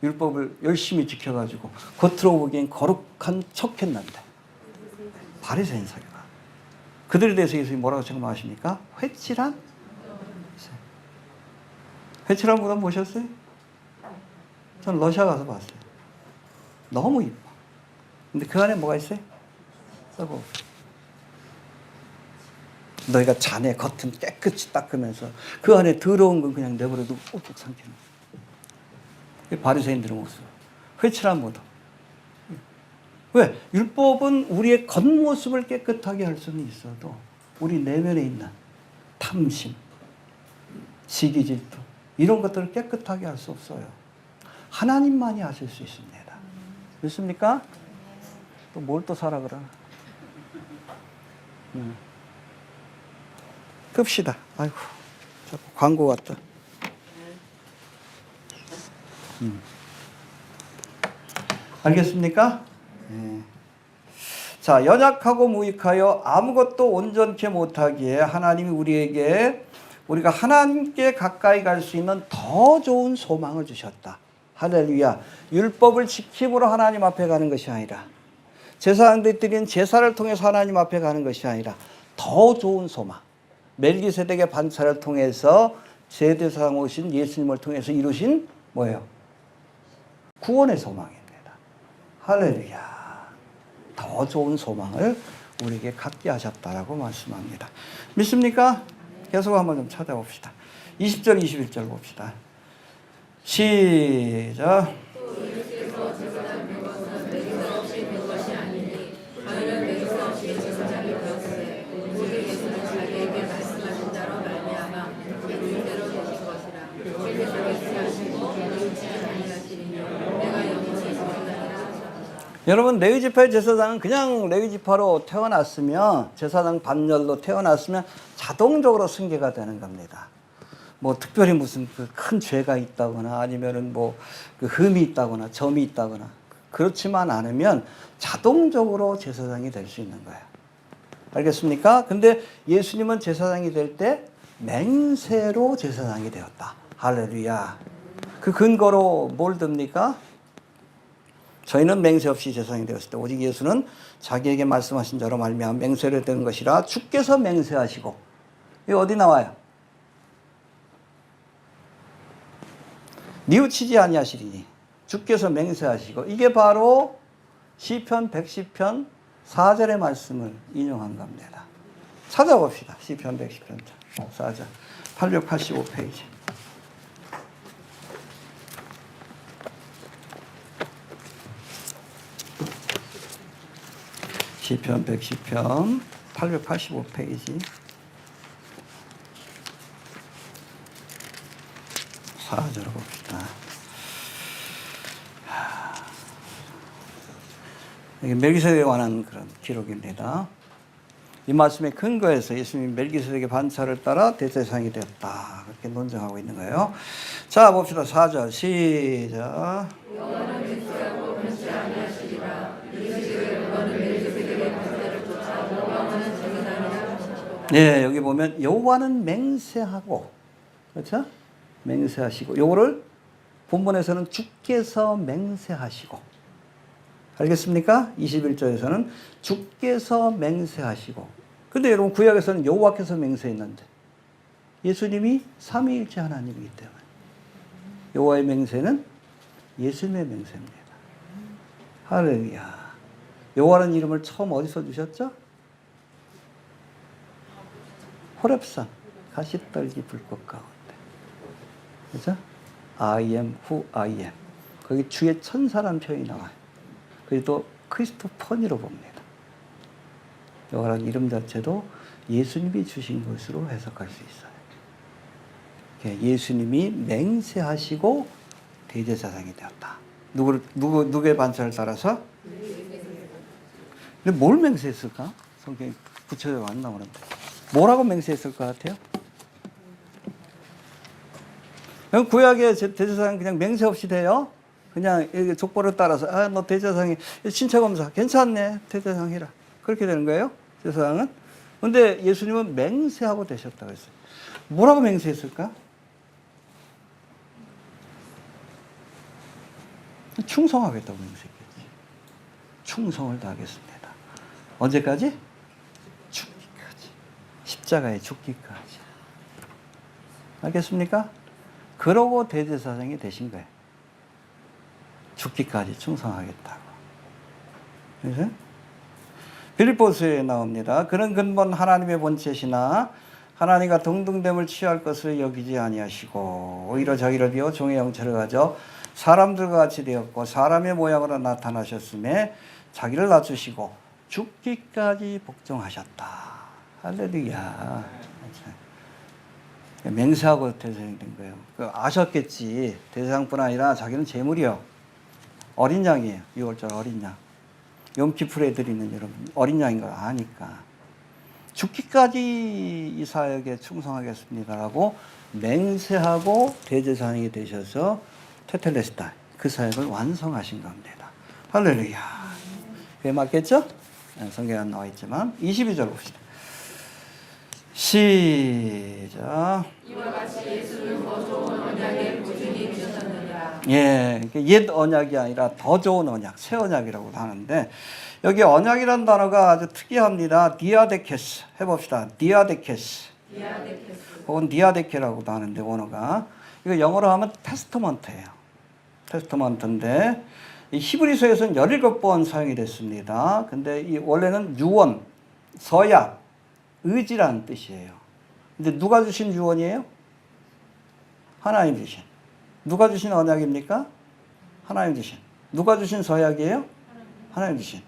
율법을 열심히 지켜가지고 겉으로 보기엔 거룩한 척했는데 바리새인 사교가. 그들에 대해서 예수님이 뭐라고 책망하십니까? 회칠한? 회칠한 분은 보셨어요? 전 러시아 가서 봤어요. 너무 이뻐. 근데 그 안에 뭐가 있어요? 썩어. 너희가 자네 겉은 깨끗이 닦으면서 그 안에 더러운 건 그냥 내버려두고 꾹꾹 삼키는 거예요. 바리새인들의 모습. 회칠한 모습. 왜? 율법은 우리의 겉모습을 깨끗하게 할 수는 있어도 우리 내면에 있는 탐심, 시기 질투 이런 것들을 깨끗하게 할 수 없어요. 하나님만이 하실 수 있습니다. 믿습니까? 또 뭘 또 사라 그러나? 끕시다. 아이고, 자꾸 광고 같다. 알겠습니까? 네. 자, 연약하고 무익하여 아무것도 온전케 못하기에 하나님이 우리에게 우리가 하나님께 가까이 갈 수 있는 더 좋은 소망을 주셨다. 할렐루야. 율법을 지킴으로 하나님 앞에 가는 것이 아니라 제사장들이 드린 제사를 통해서 하나님 앞에 가는 것이 아니라 더 좋은 소망. 멜기세덱의 반차를 통해서 제대사장 오신 예수님을 통해서 이루신 뭐예요? 구원의 소망입니다. 할렐루야. 더 좋은 소망을 우리에게 갖게 하셨다라고 말씀합니다. 믿습니까? 계속 한번 좀 찾아봅시다. 20절, 21절 봅시다. 시작. 여러분, 레위지파의 제사장은 그냥 레위지파로 태어났으면, 제사장 반열로 태어났으면 자동적으로 승계가 되는 겁니다. 뭐 특별히 무슨 그 큰 죄가 있다거나 아니면은 뭐 그 흠이 있다거나 점이 있다거나 그렇지만 않으면 자동적으로 제사장이 될 수 있는 거예요. 알겠습니까? 근데 예수님은 제사장이 될 때 맹세로 제사장이 되었다. 할렐루야. 그 근거로 뭘 듭니까? 저희는 맹세 없이 제사장이 되었을 때 오직 예수는 자기에게 말씀하신 자로 말미암아 맹세를 된 것이라 주께서 맹세하시고. 이게 어디 나와요? 뉘우치지 아니하시리니 주께서 맹세하시고. 이게 바로 시편 110편 4절의 말씀을 인용한 겁니다. 찾아봅시다. 시편 110편 4절 885페이지. 시편 110편 885페이지 4절을 봅시다. 이게 멜기세덱에 관한 그런 기록입니다. 이 말씀에 근거해서 예수님이 멜기세덱의 반차를 따라 대제사장이 되었다. 그렇게 논증하고 있는 거예요. 자, 봅시다. 4절 시작. 여호와는 맹세하고 변치 아니하시리라. 네, 여기 보면 여호와는 맹세하고, 그렇죠? 맹세하시고, 요거를 본문에서는 주께서 맹세하시고, 알겠습니까? 21절에서는 주께서 맹세하시고. 근데 여러분 구약에서는 여호와께서 맹세했는데 예수님이 삼위일체 하나님이기 때문에 여호와의 맹세는 예수님의 맹세입니다. 할렐루야. 여호와라는 이름을 처음 어디서 주셨죠? 호렙산 가시떨기 불꽃 가운데. 그죠? I am who I am. 거기 주의 천사라는 표현이 나와요. 그래도 크리스토퍼니로 봅니다. 여호와라는 이름 자체도 예수님이 주신 것으로 해석할 수 있어요. 예수님이 맹세하시고 대제사장이 되었다. 누구의 반차를 따라서? 근데 뭘 맹세했을까? 성경에 구체적으로 안 나오는데. 뭐라고 맹세했을 것 같아요? 구약의 대제사장은 그냥 맹세 없이 돼요. 그냥 족보를 따라서 너 대제사장이 신체검사 괜찮네 대제사장이라 그렇게 되는 거예요. 제사장은. 근데 예수님은 맹세하고 되셨다고 했어요. 뭐라고 맹세했을까? 충성하겠다고 맹세했겠지. 충성을 다하겠습니다. 언제까지? 죽기까지. 십자가에 죽기까지. 알겠습니까? 그러고 대제사장이 되신 거예요. 죽기까지 충성하겠다고. 그래서 빌립보서에 나옵니다. 그런 근본 하나님의 본체시나 하나님과 동등됨을 취할 것을 여기지 아니하시고 오히려 자기를 비워 종의 형체를 가져 사람들과 같이 되었고 사람의 모양으로 나타나셨음에 자기를 낮추시고 죽기까지 복종하셨다. 할렐루야. 맹세하고 대제사장이 된 거예요. 아셨겠지. 대제사장뿐 아니라 자기는 제물이요. 어린 양이에요. 6월절 어린 양. 염키풀에 드리는 여러분 어린 양인 걸 아니까 죽기까지 이 사역에 충성하겠습니다라고 맹세하고 대제사장이 되셔서 테텔레스타 그 사역을 완성하신 겁니다. 할렐루야. 그게 맞겠죠? 성경에 안 나와 있지만 22절 봅시다. 시작. 이와 같이 예수는 더 좋은 언약의 보증이 되셨느니라. 예, 옛 언약이 아니라 더 좋은 언약, 새 언약이라고 하는데 여기 언약이라는 단어가 아주 특이합니다. 디아데케스 해봅시다. 디아데케스 혹은 디아데케라고도 하는데 원어가 이거 영어로 하면 테스터먼트예요. 테스터먼트인데 이 히브리서에서는 17번 사용이 됐습니다. 근데 이 원래는 유언, 서약, 의지라는 뜻이에요. 근데 누가 주신 유언이에요? 하나님 주신. 누가 주신 언약입니까? 하나님 주신. 누가 주신 서약이에요? 하나님 주신.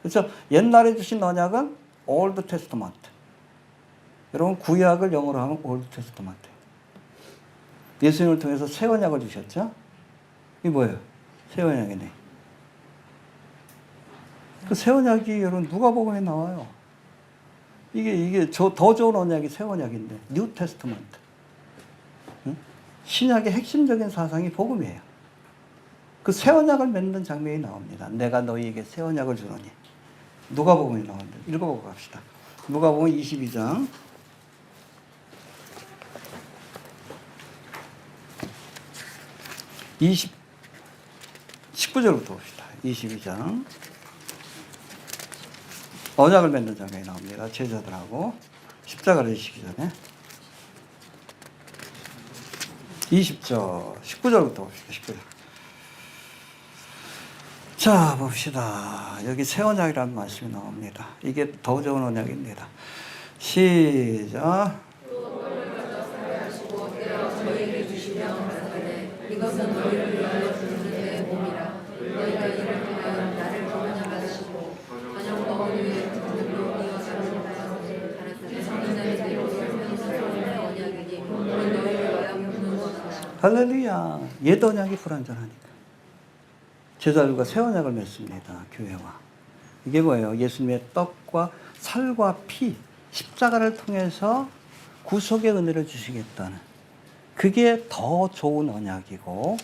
그래서 옛날에 주신 언약은 Old Testament. 여러분 구약을 영어로 하면 Old Testament. 예수님을 통해서 새 언약을 주셨죠? 이게 뭐예요? 새 언약이네. 그 새 언약이 여러분 누가복음에 나와요. 이게 더 좋은 언약이 새 언약인데 New Testament. 응? 신약의 핵심적인 사상이 복음이에요. 그 새 언약을 맺는 장면이 나옵니다. 내가 너희에게 새 언약을 주노니. 누가복음에 나오는데 읽어보고 갑시다. 누가복음 22장 19절부터 봅시다. 22장 언약을 맺는 장면이 나옵니다. 제자들하고 십자가를 지시기 전에 20절 19절부터 봅시다. 19절. 자 봅시다. 여기 새 언약이라는 말씀이 나옵니다. 이게 더 좋은 언약입니다. 시작. 이것은 너희를 위하여 주는 내 몸이라. 너희가 이를 통하여 나를 경험하시고 저녁 먹은 후에 그들로 이어서는 가라사대 성인자의 대로 성령의 언약이니 우리 너희를 위하여 묻는 것이다. 할렐루야. 옛 언약이 불완전하니까 제자들과 새 언약을 맺습니다. 교회와. 이게 뭐예요? 예수님의 떡과 살과 피, 십자가를 통해서 구속의 은혜를 주시겠다는 그게 더 좋은 언약이고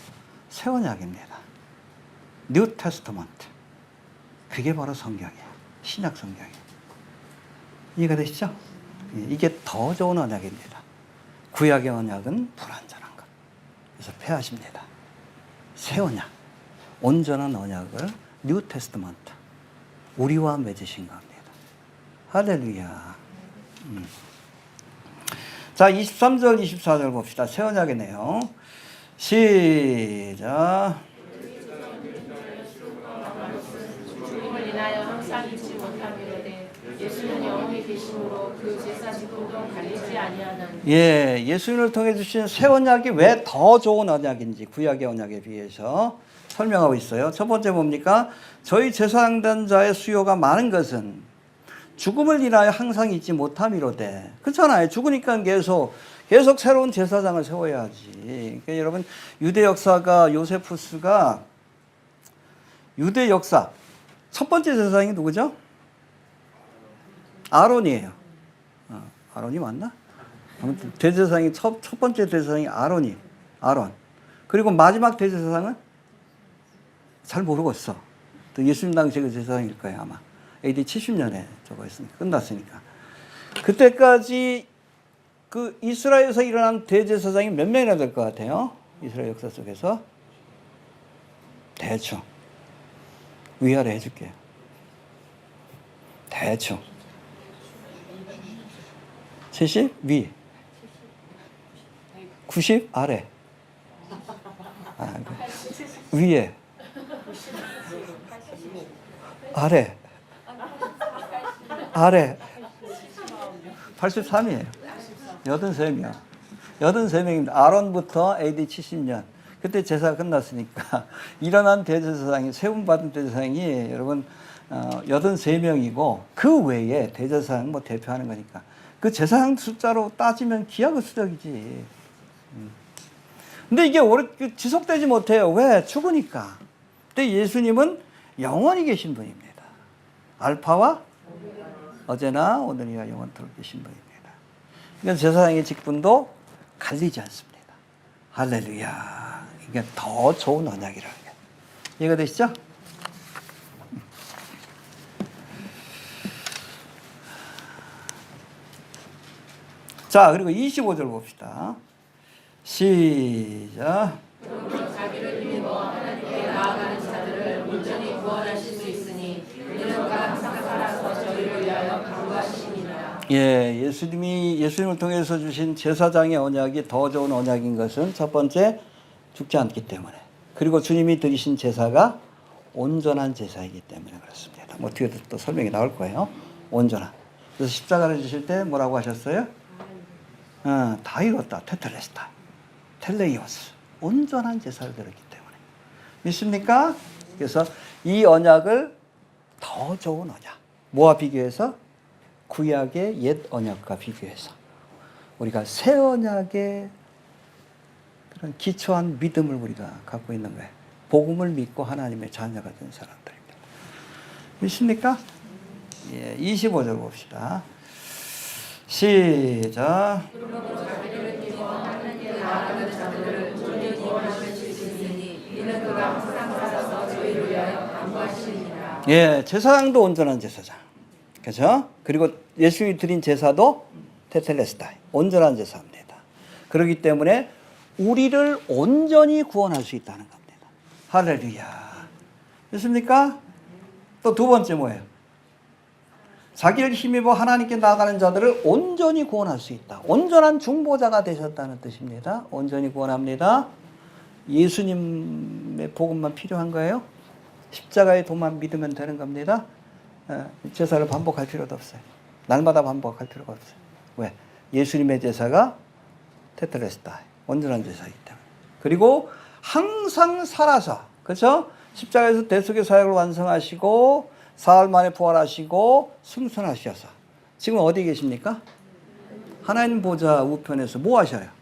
새 언약입니다. 뉴 테스터먼트. 그게 바로 성경이에요. 신약 성경이에요. 이해가 되시죠? 이게 더 좋은 언약입니다. 구약의 언약은 불완전한 것. 그래서 패하십니다. 새 언약. 온전한 언약을 뉴 테스트먼트 우리와 맺으신 겁니다. 할렐루야. 자 23절 24절 봅시다. 새 언약의 내용 시작. 죽음을 인하여 항상 잊지 못하기로되 예수는 영원히 계심으로 그 제사 지금도 가리지 아니하나니. 예, 예수님을 통해 주신 새 언약이 왜 더 좋은 언약인지 구약의 언약에 비해서 설명하고 있어요. 첫 번째 뭡니까? 저희 제사장단자의 수요가 많은 것은 죽음을 인하여 항상 잊지 못함이로되. 그렇잖아요. 죽으니까 계속 새로운 제사장을 세워야지. 그러니까 여러분 유대 역사가 요세푸스가 유대 역사 첫 번째 제사장이 누구죠? 아론이에요. 아론이 맞나? 아무튼 대제사장이 첫 번째 대제사장이 아론. 그리고 마지막 대제사장은 잘 모르겠어. 또 예수님 당시에 그 제사장일 거예요 아마. AD 70년에 저거 했으니까 끝났으니까. 그때까지 그 이스라엘에서 일어난 대제사장이 몇 명이나 될 것 같아요? 이스라엘 역사 속에서 대충 위아래 해줄게요. 대충 70 위, 90 아래, 위에, 아래 83이에요. 83명. 83명입니다. 아론부터 AD 70년. 그때 제사가 끝났으니까 일어난 대제사장이 세움받은 대제사장이 여러분 83명이고 그 외에 대제사장 뭐 대표하는 거니까 그 제사장 숫자로 따지면 기하급수적이지. 근데 이게 오래 지속되지 못해요. 왜? 죽으니까. 근데 예수님은 영원히 계신 분입니다. 알파와 어제나 오늘이나 영원토록 계신 분입니다. 그러니까 제사장의 직분도 갈리지 않습니다. 할렐루야. 이게 더 좋은 언약이라는 거예요. 이해가 되시죠? 자, 그리고 25절 봅시다. 시작. 자기를 구원하실 수 있으니 이는 그가 항상 살아서 저희를 위하여 간구하시니라. 예, 예수님을 통해서 주신 제사장의 언약이 더 좋은 언약인 것은 첫 번째 죽지 않기 때문에, 그리고 주님이 드리신 제사가 온전한 제사이기 때문에 그렇습니다. 뭐 뒤에도 또 설명이 나올 거예요. 온전한. 그래서 십자가를 주실 때 뭐라고 하셨어요? 다 이뤘다. 테텔레스타. 텔레이오스. 온전한 제사를 드렸기 때문에. 믿습니까? 그래서 이 언약을 더 좋은 언약. 뭐와 비교해서? 구약의 옛 언약과 비교해서 우리가 새 언약의 그런 기초한 믿음을 우리가 갖고 있는 거예요. 복음을 믿고 하나님의 자녀가 된 사람들입니다. 믿습니까? 예, 25절 봅시다. 시작. 예, 제사장도 온전한 제사장. 그죠? 그리고 예수님이 드린 제사도 테텔레스타이, 온전한 제사입니다. 그렇기 때문에 우리를 온전히 구원할 수 있다는 겁니다. 할렐루야. 됐습니까? 또 두 번째 뭐예요? 자기를 힘입어 하나님께 나아가는 자들을 온전히 구원할 수 있다. 온전한 중보자가 되셨다는 뜻입니다. 온전히 구원합니다. 예수님의 복음만 필요한 거예요. 십자가의 도만 믿으면 되는 겁니다. 제사를 반복할 필요도 없어요. 날마다 반복할 필요가 없어요. 왜? 예수님의 제사가 테텔레스타이, 온전한 제사이기 때문에. 그리고 항상 살아서, 그렇죠? 십자가에서 대속의 사역을 완성하시고 사흘 만에 부활하시고 승천하셔서 지금 어디 계십니까? 하나님 보좌 우편에서 뭐 하셔요?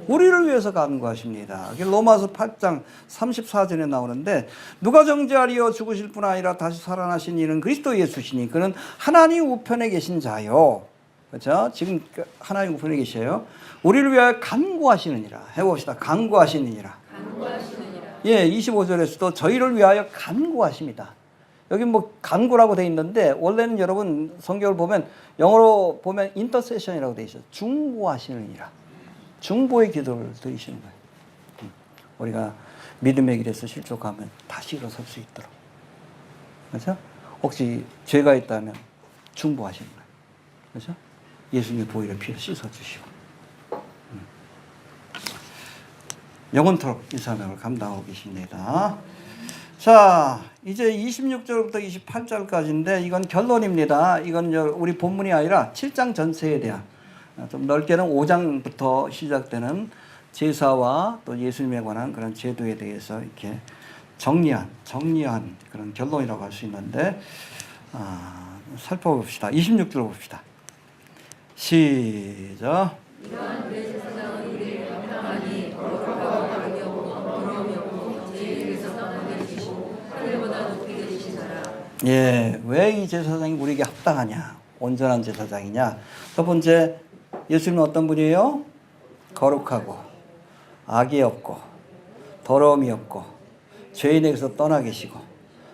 우리를 위해서 간구하십니다. 로마서 8장 34절에 나오는데, 누가 정죄하리요? 죽으실 뿐 아니라 다시 살아나신 이는 그리스도 예수시니 그는 하나님 우편에 계신 자요. 그렇죠? 지금 하나님 우편에 계셔요. 우리를 위하여 간구하시느니라. 해봅시다. 간구하시느니라. 예, 25절에서도 저희를 위하여 간구하십니다. 여기 뭐 간구라고 돼 있는데 원래는 여러분 성경을 보면 영어로 보면 인터세션이라고 돼 있어요. 중보하시느니라. 중보의 기도를 드리시는 거예요. 우리가 믿음의 길에서 실족하면 다시 일어설 수 있도록. 그렇죠? 혹시 죄가 있다면 중보하시는 거예요. 그렇죠? 예수님의 보혈의 피로 씻어주시고. 영원토록 이 사명을 감당하고 계십니다. 자, 이제 26절부터 28절까지인데 이건 결론입니다. 이건 우리 본문이 아니라 7장 전체에 대한, 좀 넓게는 5장부터 시작되는 제사와 또 예수님에 관한 그런 제도에 대해서 이렇게 정리한 그런 결론이라고 할 수 있는데, 살펴봅시다. 26절 봅시다. 시작. 이러한 제사장은 우리를 합당하니 거룩하고 다름이 없고 더러움이 없고 제1에게서 떠나게 되시고 하늘보다 높이 계시더라. 예, 왜 이 제사장이 우리에게 합당하냐? 온전한 제사장이냐? 첫 번째, 예수님은 어떤 분이에요? 거룩하고 악이 없고 더러움이 없고 죄인에게서 떠나 계시고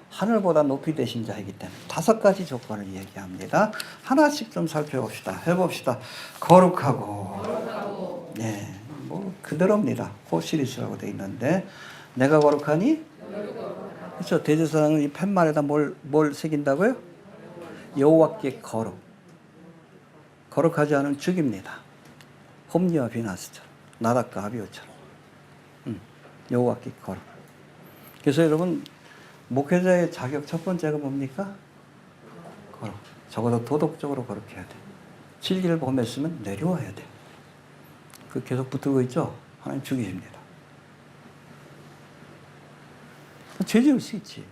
하늘보다 높이 되신 자이기 때문에 5가지 조건을 얘기합니다. 하나씩 좀 살펴봅시다. 해봅시다. 거룩하고. 예, 뭐 그대로입니다. 호시리스라고 되어 있는데, 내가 거룩하니? 그렇죠. 대제사장은 이 팻말에다 뭘 새긴다고요? 여호와께 거룩. 거룩하지 않으면 죽입니다. 홈리와 비나스처럼, 나답과 아비오처럼. 여호와께 거룩. 그래서 여러분, 목회자의 자격 첫 번째가 뭡니까? 거룩. 적어도 도덕적으로 거룩해야 돼. 진리를 범했으면 내려와야 돼. 그 계속 붙들고 있죠? 하나님 죽이십니다. 죄 지을 수 있지.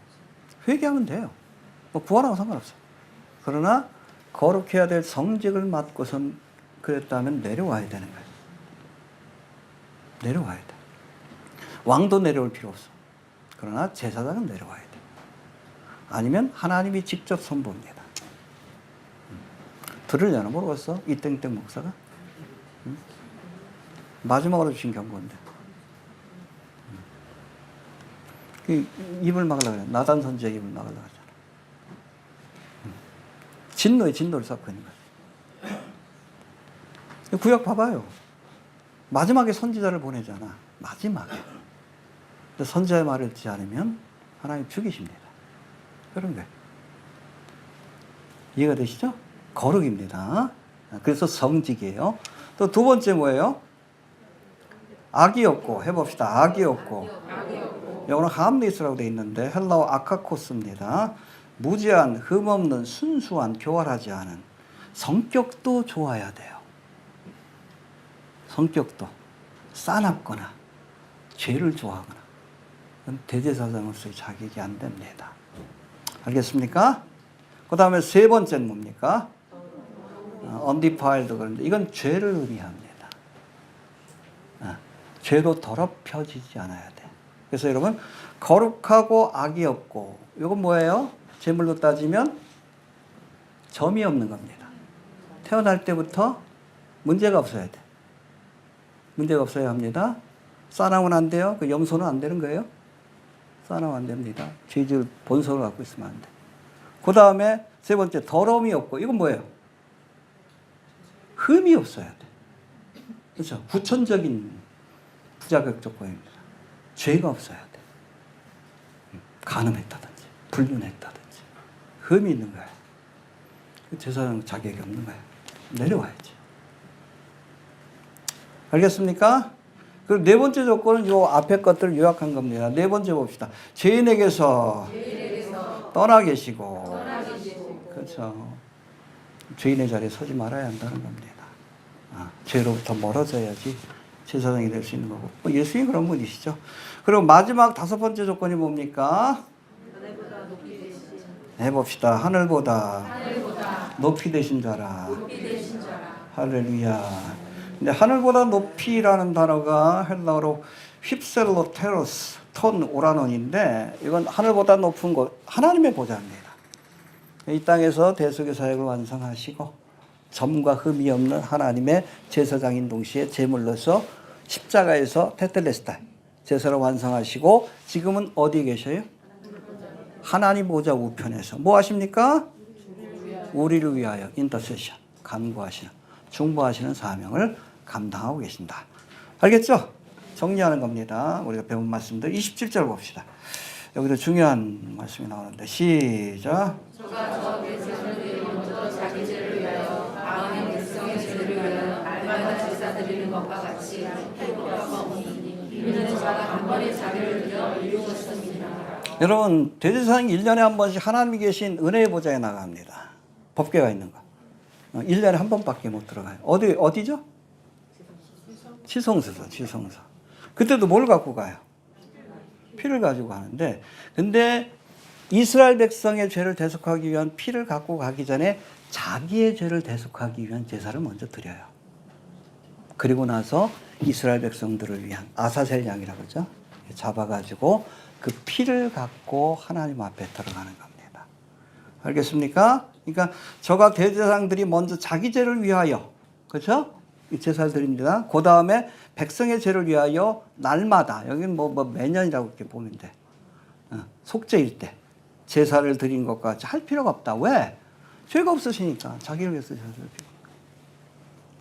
회개하면 돼요. 뭐 구하라고 상관없어. 그러나 거룩해야 될 성직을 맡고선 그랬다면 내려와야 되는 거예요. 내려와야 돼. 왕도 내려올 필요 없어. 그러나 제사장은 내려와야 돼. 아니면 하나님이 직접 선보입니다. 들으려나 모르겠어? 이땡땡 목사가? 마지막으로 주신 경고인데. 입을 막으려고 그래. 나단 선지의 입을 막으려고 하잖아. 진노를 쌓고 있는 거야. 구약 봐봐요. 마지막에 선지자를 보내잖아. 마지막에. 선지자의 말을 듣지 않으면 하나님 죽이십니다. 그런 거예요. 이해가 되시죠? 거룩입니다. 그래서 성직이에요. 또 두 번째 뭐예요? 악이 없고 해봅시다. 악이 없고. 영어로 하암리스라고 되어 있는데 헬라어 아카코스입니다. 무지한, 흠없는, 순수한, 교활하지 않은 성격도 좋아야 돼요. 성격도 싸납거나 죄를 좋아하거나 그건 대제사장으로서의 자격이 안 됩니다. 알겠습니까? 그 다음에 세 번째는 뭡니까? undefiled 그런데 이건 죄를 의미합니다. 죄도 더럽혀지지 않아야 돼. 그래서 여러분 거룩하고 악이 없고 이건 뭐예요? 제물로 따지면 점이 없는 겁니다. 태어날 때부터 문제가 없어야 돼. 문제가 없어야 합니다. 싸나면 안 돼요. 그 염소는 안 되는 거예요. 싸나면 안 됩니다. 죄질 본성을 갖고 있으면 안 돼. 그 다음에 세 번째 더러움이 없고 이건 뭐예요? 흠이 없어야 돼. 그렇죠? 후천적인 부자격 조건입니다. 죄가 없어야 돼. 간음했다든지 불륜했다든지 흠이 있는 거예요. 제사장 자격이 없는 거예요. 내려와야지. 알겠습니까? 그리고 네 번째 조건은 요 앞에 것들을 요약한 겁니다. 네 번째 봅시다. 죄인에게서 떠나 계시고. 그렇죠. 죄인의 자리에 서지 말아야 한다는 겁니다. 죄로부터 멀어져야지 제사장이 될 수 있는 거고. 예수님이 그런 분이시죠. 그리고 마지막 다섯 번째 조건이 뭡니까? 해봅시다. 하늘보다 높이 되신 자라. 할렐루야. 근데 하늘보다 높이라는 단어가 헬라어로 휩셀로 테로스 톤 오라논인데 이건 하늘보다 높은 곳, 하나님의 보좌입니다. 이 땅에서 대속의 사역을 완성하시고 점과 흠이 없는 하나님의 제사장인 동시에 제물로서 십자가에서 테텔레스타이 제사를 완성하시고 지금은 어디에 계셔요? 하나님 보좌 우편에서 뭐 하십니까? 우리를 위하여 인터세션 간구하시는 중보하시는 사명을 감당하고 계신다. 알겠죠? 정리하는 겁니다. 우리가 배운 말씀들 27절 봅시다. 여기도 중요한 말씀이 나오는데 시작. 저가 저 백성을 먼저 자기 죄를 위하여 마음의 백성의 죄를 위하여 날마다 제사 드리는 것과 같이 할 것과 없으니 이는 저가 한 번에 자기를 들여 이루었습니다. 여러분 대제사장이 1년에 한 번씩 하나님이 계신 은혜의 보좌에 나갑니다. 법궤가 있는 거. 1년에 한 번밖에 못 들어가요. 어디죠? 지성소죠. 지성소. 그때도 뭘 갖고 가요? 피를 가지고 가는데 근데 이스라엘 백성의 죄를 대속하기 위한 피를 갖고 가기 전에 자기의 죄를 대속하기 위한 제사를 먼저 드려요. 그리고 나서 이스라엘 백성들을 위한 아사셀 양이라고 그러죠. 잡아가지고 그 피를 갖고 하나님 앞에 들어가는 겁니다. 알겠습니까? 그러니까 저가 대제사장들이 먼저 자기 죄를 위하여 그렇죠? 이 제사를 드립니다. 그 다음에 백성의 죄를 위하여 날마다 여기는 뭐 매년이라고 이렇게 보면 돼. 속죄일 때 제사를 드린 것과 할 필요가 없다. 왜? 죄가 없으시니까 자기를 위해서 제사를 드릴 필요가 없고.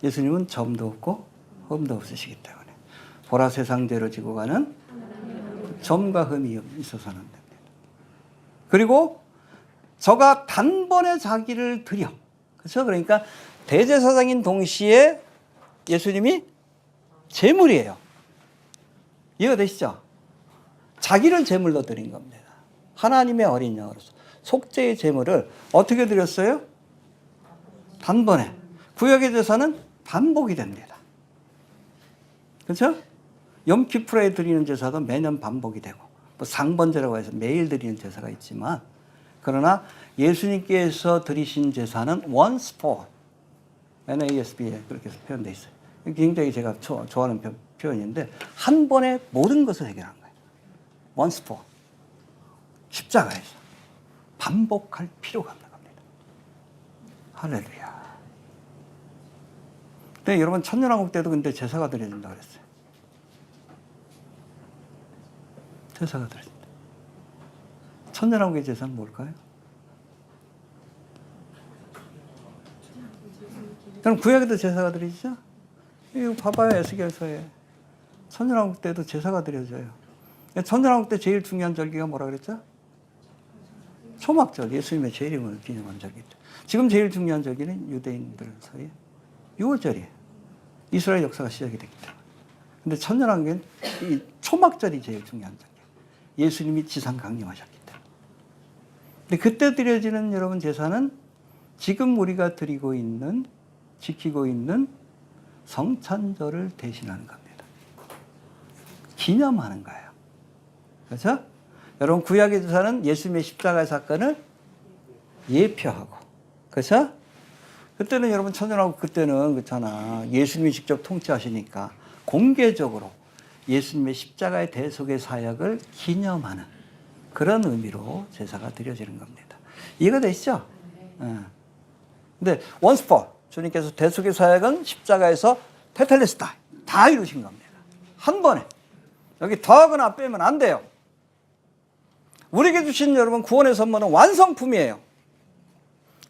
예수님은 점도 없고 흠도 없으시기 때문에 보라 세상 죄를 지고 가는 점과 흠이 있어서는 됩니다. 그리고 저가 단번에 자기를 드려. 그렇죠? 그러니까 대제사장인 동시에 예수님이 제물이에요. 이해가 되시죠? 자기를 제물로 드린 겁니다. 하나님의 어린 양으로서 속죄의 제물을 어떻게 드렸어요? 단번에. 구약의 제사는 반복이 됩니다. 그렇죠? 염키프레에 드리는 제사도 매년 반복이 되고 뭐 상번제라고 해서 매일 드리는 제사가 있지만 그러나 예수님께서 드리신 제사는 once for NASB에 그렇게 표현되어 있어요. 굉장히 제가 좋아하는 표현인데 한 번에 모든 것을 해결한 거예요. once for. 십자가에서 반복할 필요가 없는 겁니다. 할렐루야. 근데 여러분 천년왕국 때도 근데 제사가 드려진다고 그랬어요. 제사가 드려진다. 천년왕국의 제사는 뭘까요? 그럼 구약에도 제사가 드리죠? 이거 봐봐요. 에스겔서에. 천년왕국 때도 제사가 드려져요. 천년왕국 때 제일 중요한 절기가 뭐라 그랬죠? 초막절, 예수님의 재림을 기념한 절기죠. 지금 제일 중요한 절기는 유대인들 사이에 6월절이에요. 이스라엘 역사가 시작이 됐기 때문에. 근데 천년왕국은 이 초막절이 제일 중요한 절기예요. 예수님이 지상 강림하셨기 때문에. 근데 그때 드려지는 여러분 제사는 지금 우리가 드리고 있는, 지키고 있는 성찬절을 대신하는 겁니다. 기념하는 거예요. 그렇죠? 여러분 구약의 제사는 예수님의 십자가의 사건을 예표하고, 그렇죠? 그때는 여러분 천년왕국 그때는 그렇잖아. 예수님이 직접 통치하시니까 공개적으로 예수님의 십자가의 대속의 사역을 기념하는 그런 의미로 제사가 드려지는 겁니다. 이해가 되시죠? 네. 근데 once for 주님께서 대속의 사역은 십자가에서 테텔레스타 다 이루신 겁니다. 한 번에. 여기 더하거나 빼면 안 돼요. 우리에게 주신 여러분 구원의 선물은 완성품이에요.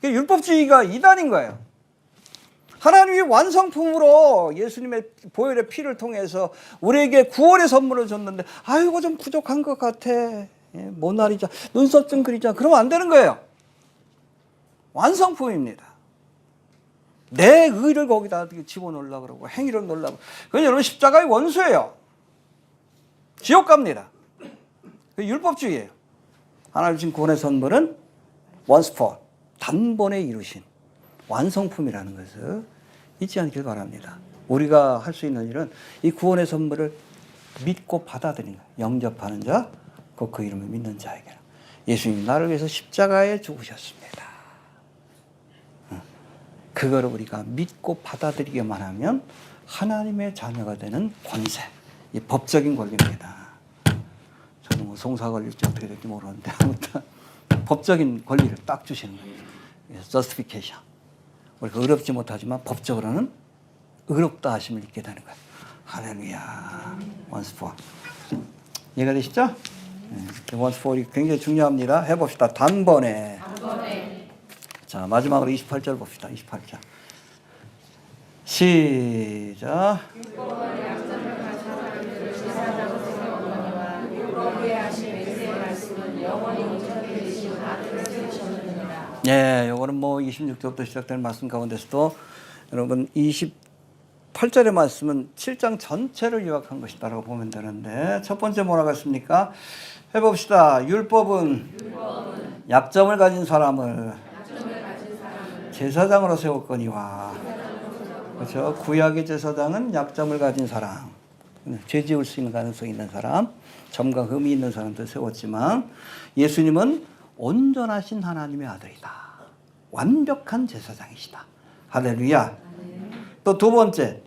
율법주의가 이단인 거예요. 하나님이 완성품으로 예수님의 보혈의 피를 통해서 우리에게 구원의 선물을 줬는데 아이고 좀 부족한 것 같아. 모나리자 눈썹 좀 그리자. 그러면 안 되는 거예요. 완성품입니다. 내 의를 거기다 집어넣으려고 그러고 행위를 넣으려고. 그건 여러분 십자가의 원수예요. 지옥 갑니다. 율법주의예요. 하나님 주신 구원의 선물은 once for 단번에 이루신 완성품이라는 것을 잊지 않길 바랍니다. 우리가 할 수 있는 일은 이 구원의 선물을 믿고 받아들이는 거예요. 영접하는 자, 곧 그 이름을 믿는 자에게는 예수님 나를 위해서 십자가에 죽으셨습니다. 그거를 우리가 믿고 받아들이기만 하면 하나님의 자녀가 되는 권세, 이 법적인 권리입니다. 저는 뭐 송사 걸릴지 어떻게 될지 모르는데 아무튼 법적인 권리를 딱 주시는 거예요. justification. 우리가 의롭지 못하지만 법적으로는 의롭다 하심을 입게 되는 거예요. 할렐루야. once for. 이해가 되시죠? 네. once for이 굉장히 중요합니다. 해봅시다. 단번에. 자, 마지막으로 28절 봅시다. 28절. 시작. 예, 요거는 뭐 26절부터 시작되는 말씀 가운데서도 여러분 28절의 말씀은 7장 전체를 요약한 것이다라고 보면 되는데 첫 번째 뭐라고 했습니까? 해봅시다. 율법은 약점을 가진 사람을 제사장으로 세웠거니와. 그렇죠? 구약의 제사장은 약점을 가진 사람, 죄 지을 수 있는 가능성이 있는 사람, 점과 흠이 있는 사람들 세웠지만 예수님은 온전하신 하나님의 아들이다. 완벽한 제사장이시다. 할렐루야. 또 두 번째,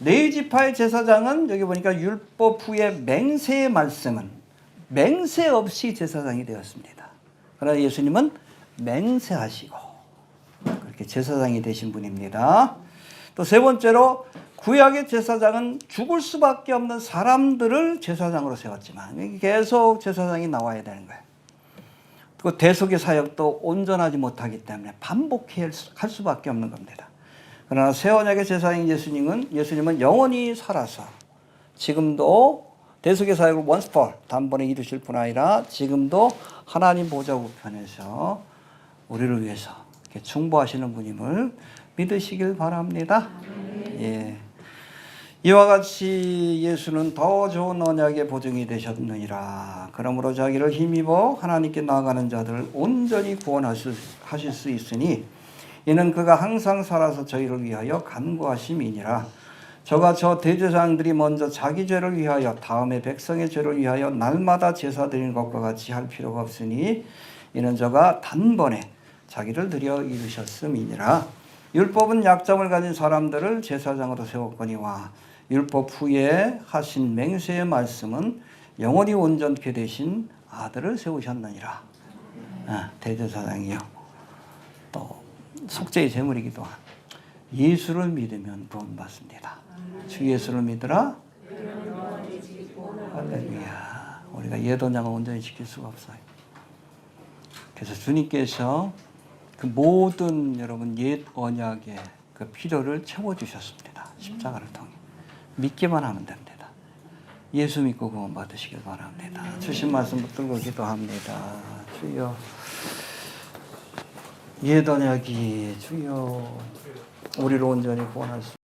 레위 지파의 제사장은 여기 보니까 율법 후에 맹세의 말씀은 맹세 없이 제사장이 되었습니다. 그러나 예수님은 맹세하시고 그렇게 제사장이 되신 분입니다. 또 세 번째로 구약의 제사장은 죽을 수밖에 없는 사람들을 제사장으로 세웠지만 계속 제사장이 나와야 되는 거예요. 그 대속의 사역도 온전하지 못하기 때문에 반복해야 할 수밖에 없는 겁니다. 그러나 새 언약의 제사장인 예수님은 영원히 살아서 지금도 대속의 사역을 once for 단번에 이루실 뿐 아니라 지금도 하나님 보좌 우편에서 우리를 위해서 이렇게 충보하시는 분임을 믿으시길 바랍니다. 예. 이와 같이 예수는 더 좋은 언약의 보증이 되셨느니라. 그러므로 자기를 힘입어 하나님께 나아가는 자들을 온전히 구원하실 수 있으니 이는 그가 항상 살아서 저희를 위하여 간구하심이니라. 저가 저 대제사장들이 먼저 자기 죄를 위하여 다음에 백성의 죄를 위하여 날마다 제사 드리는 것과 같이 할 필요가 없으니 이는 저가 단번에 자기를 드려 이루셨음이니라. 율법은 약점을 가진 사람들을 제사장으로 세웠거니와 율법 후에 하신 맹세의 말씀은 영원히 온전케 되신 아들을 세우셨느니라. 대제사장이요. 또 속죄의 제물이기도 한 예수를 믿으면 구원받습니다. 주 예수를 믿으라. 할렐루야. 우리가 옛 언약을 온전히 지킬 수가 없어요. 그래서 주님께서 그 모든 여러분 옛 언약의 그 필요를 채워주셨습니다. 십자가를 통해. 믿기만 하면 됩니다. 예수 믿고 구원 받으시길 바랍니다. 주신 말씀 붙들고 기도합니다. 주여. 예단약이 주여 우리를 온전히 구원할 수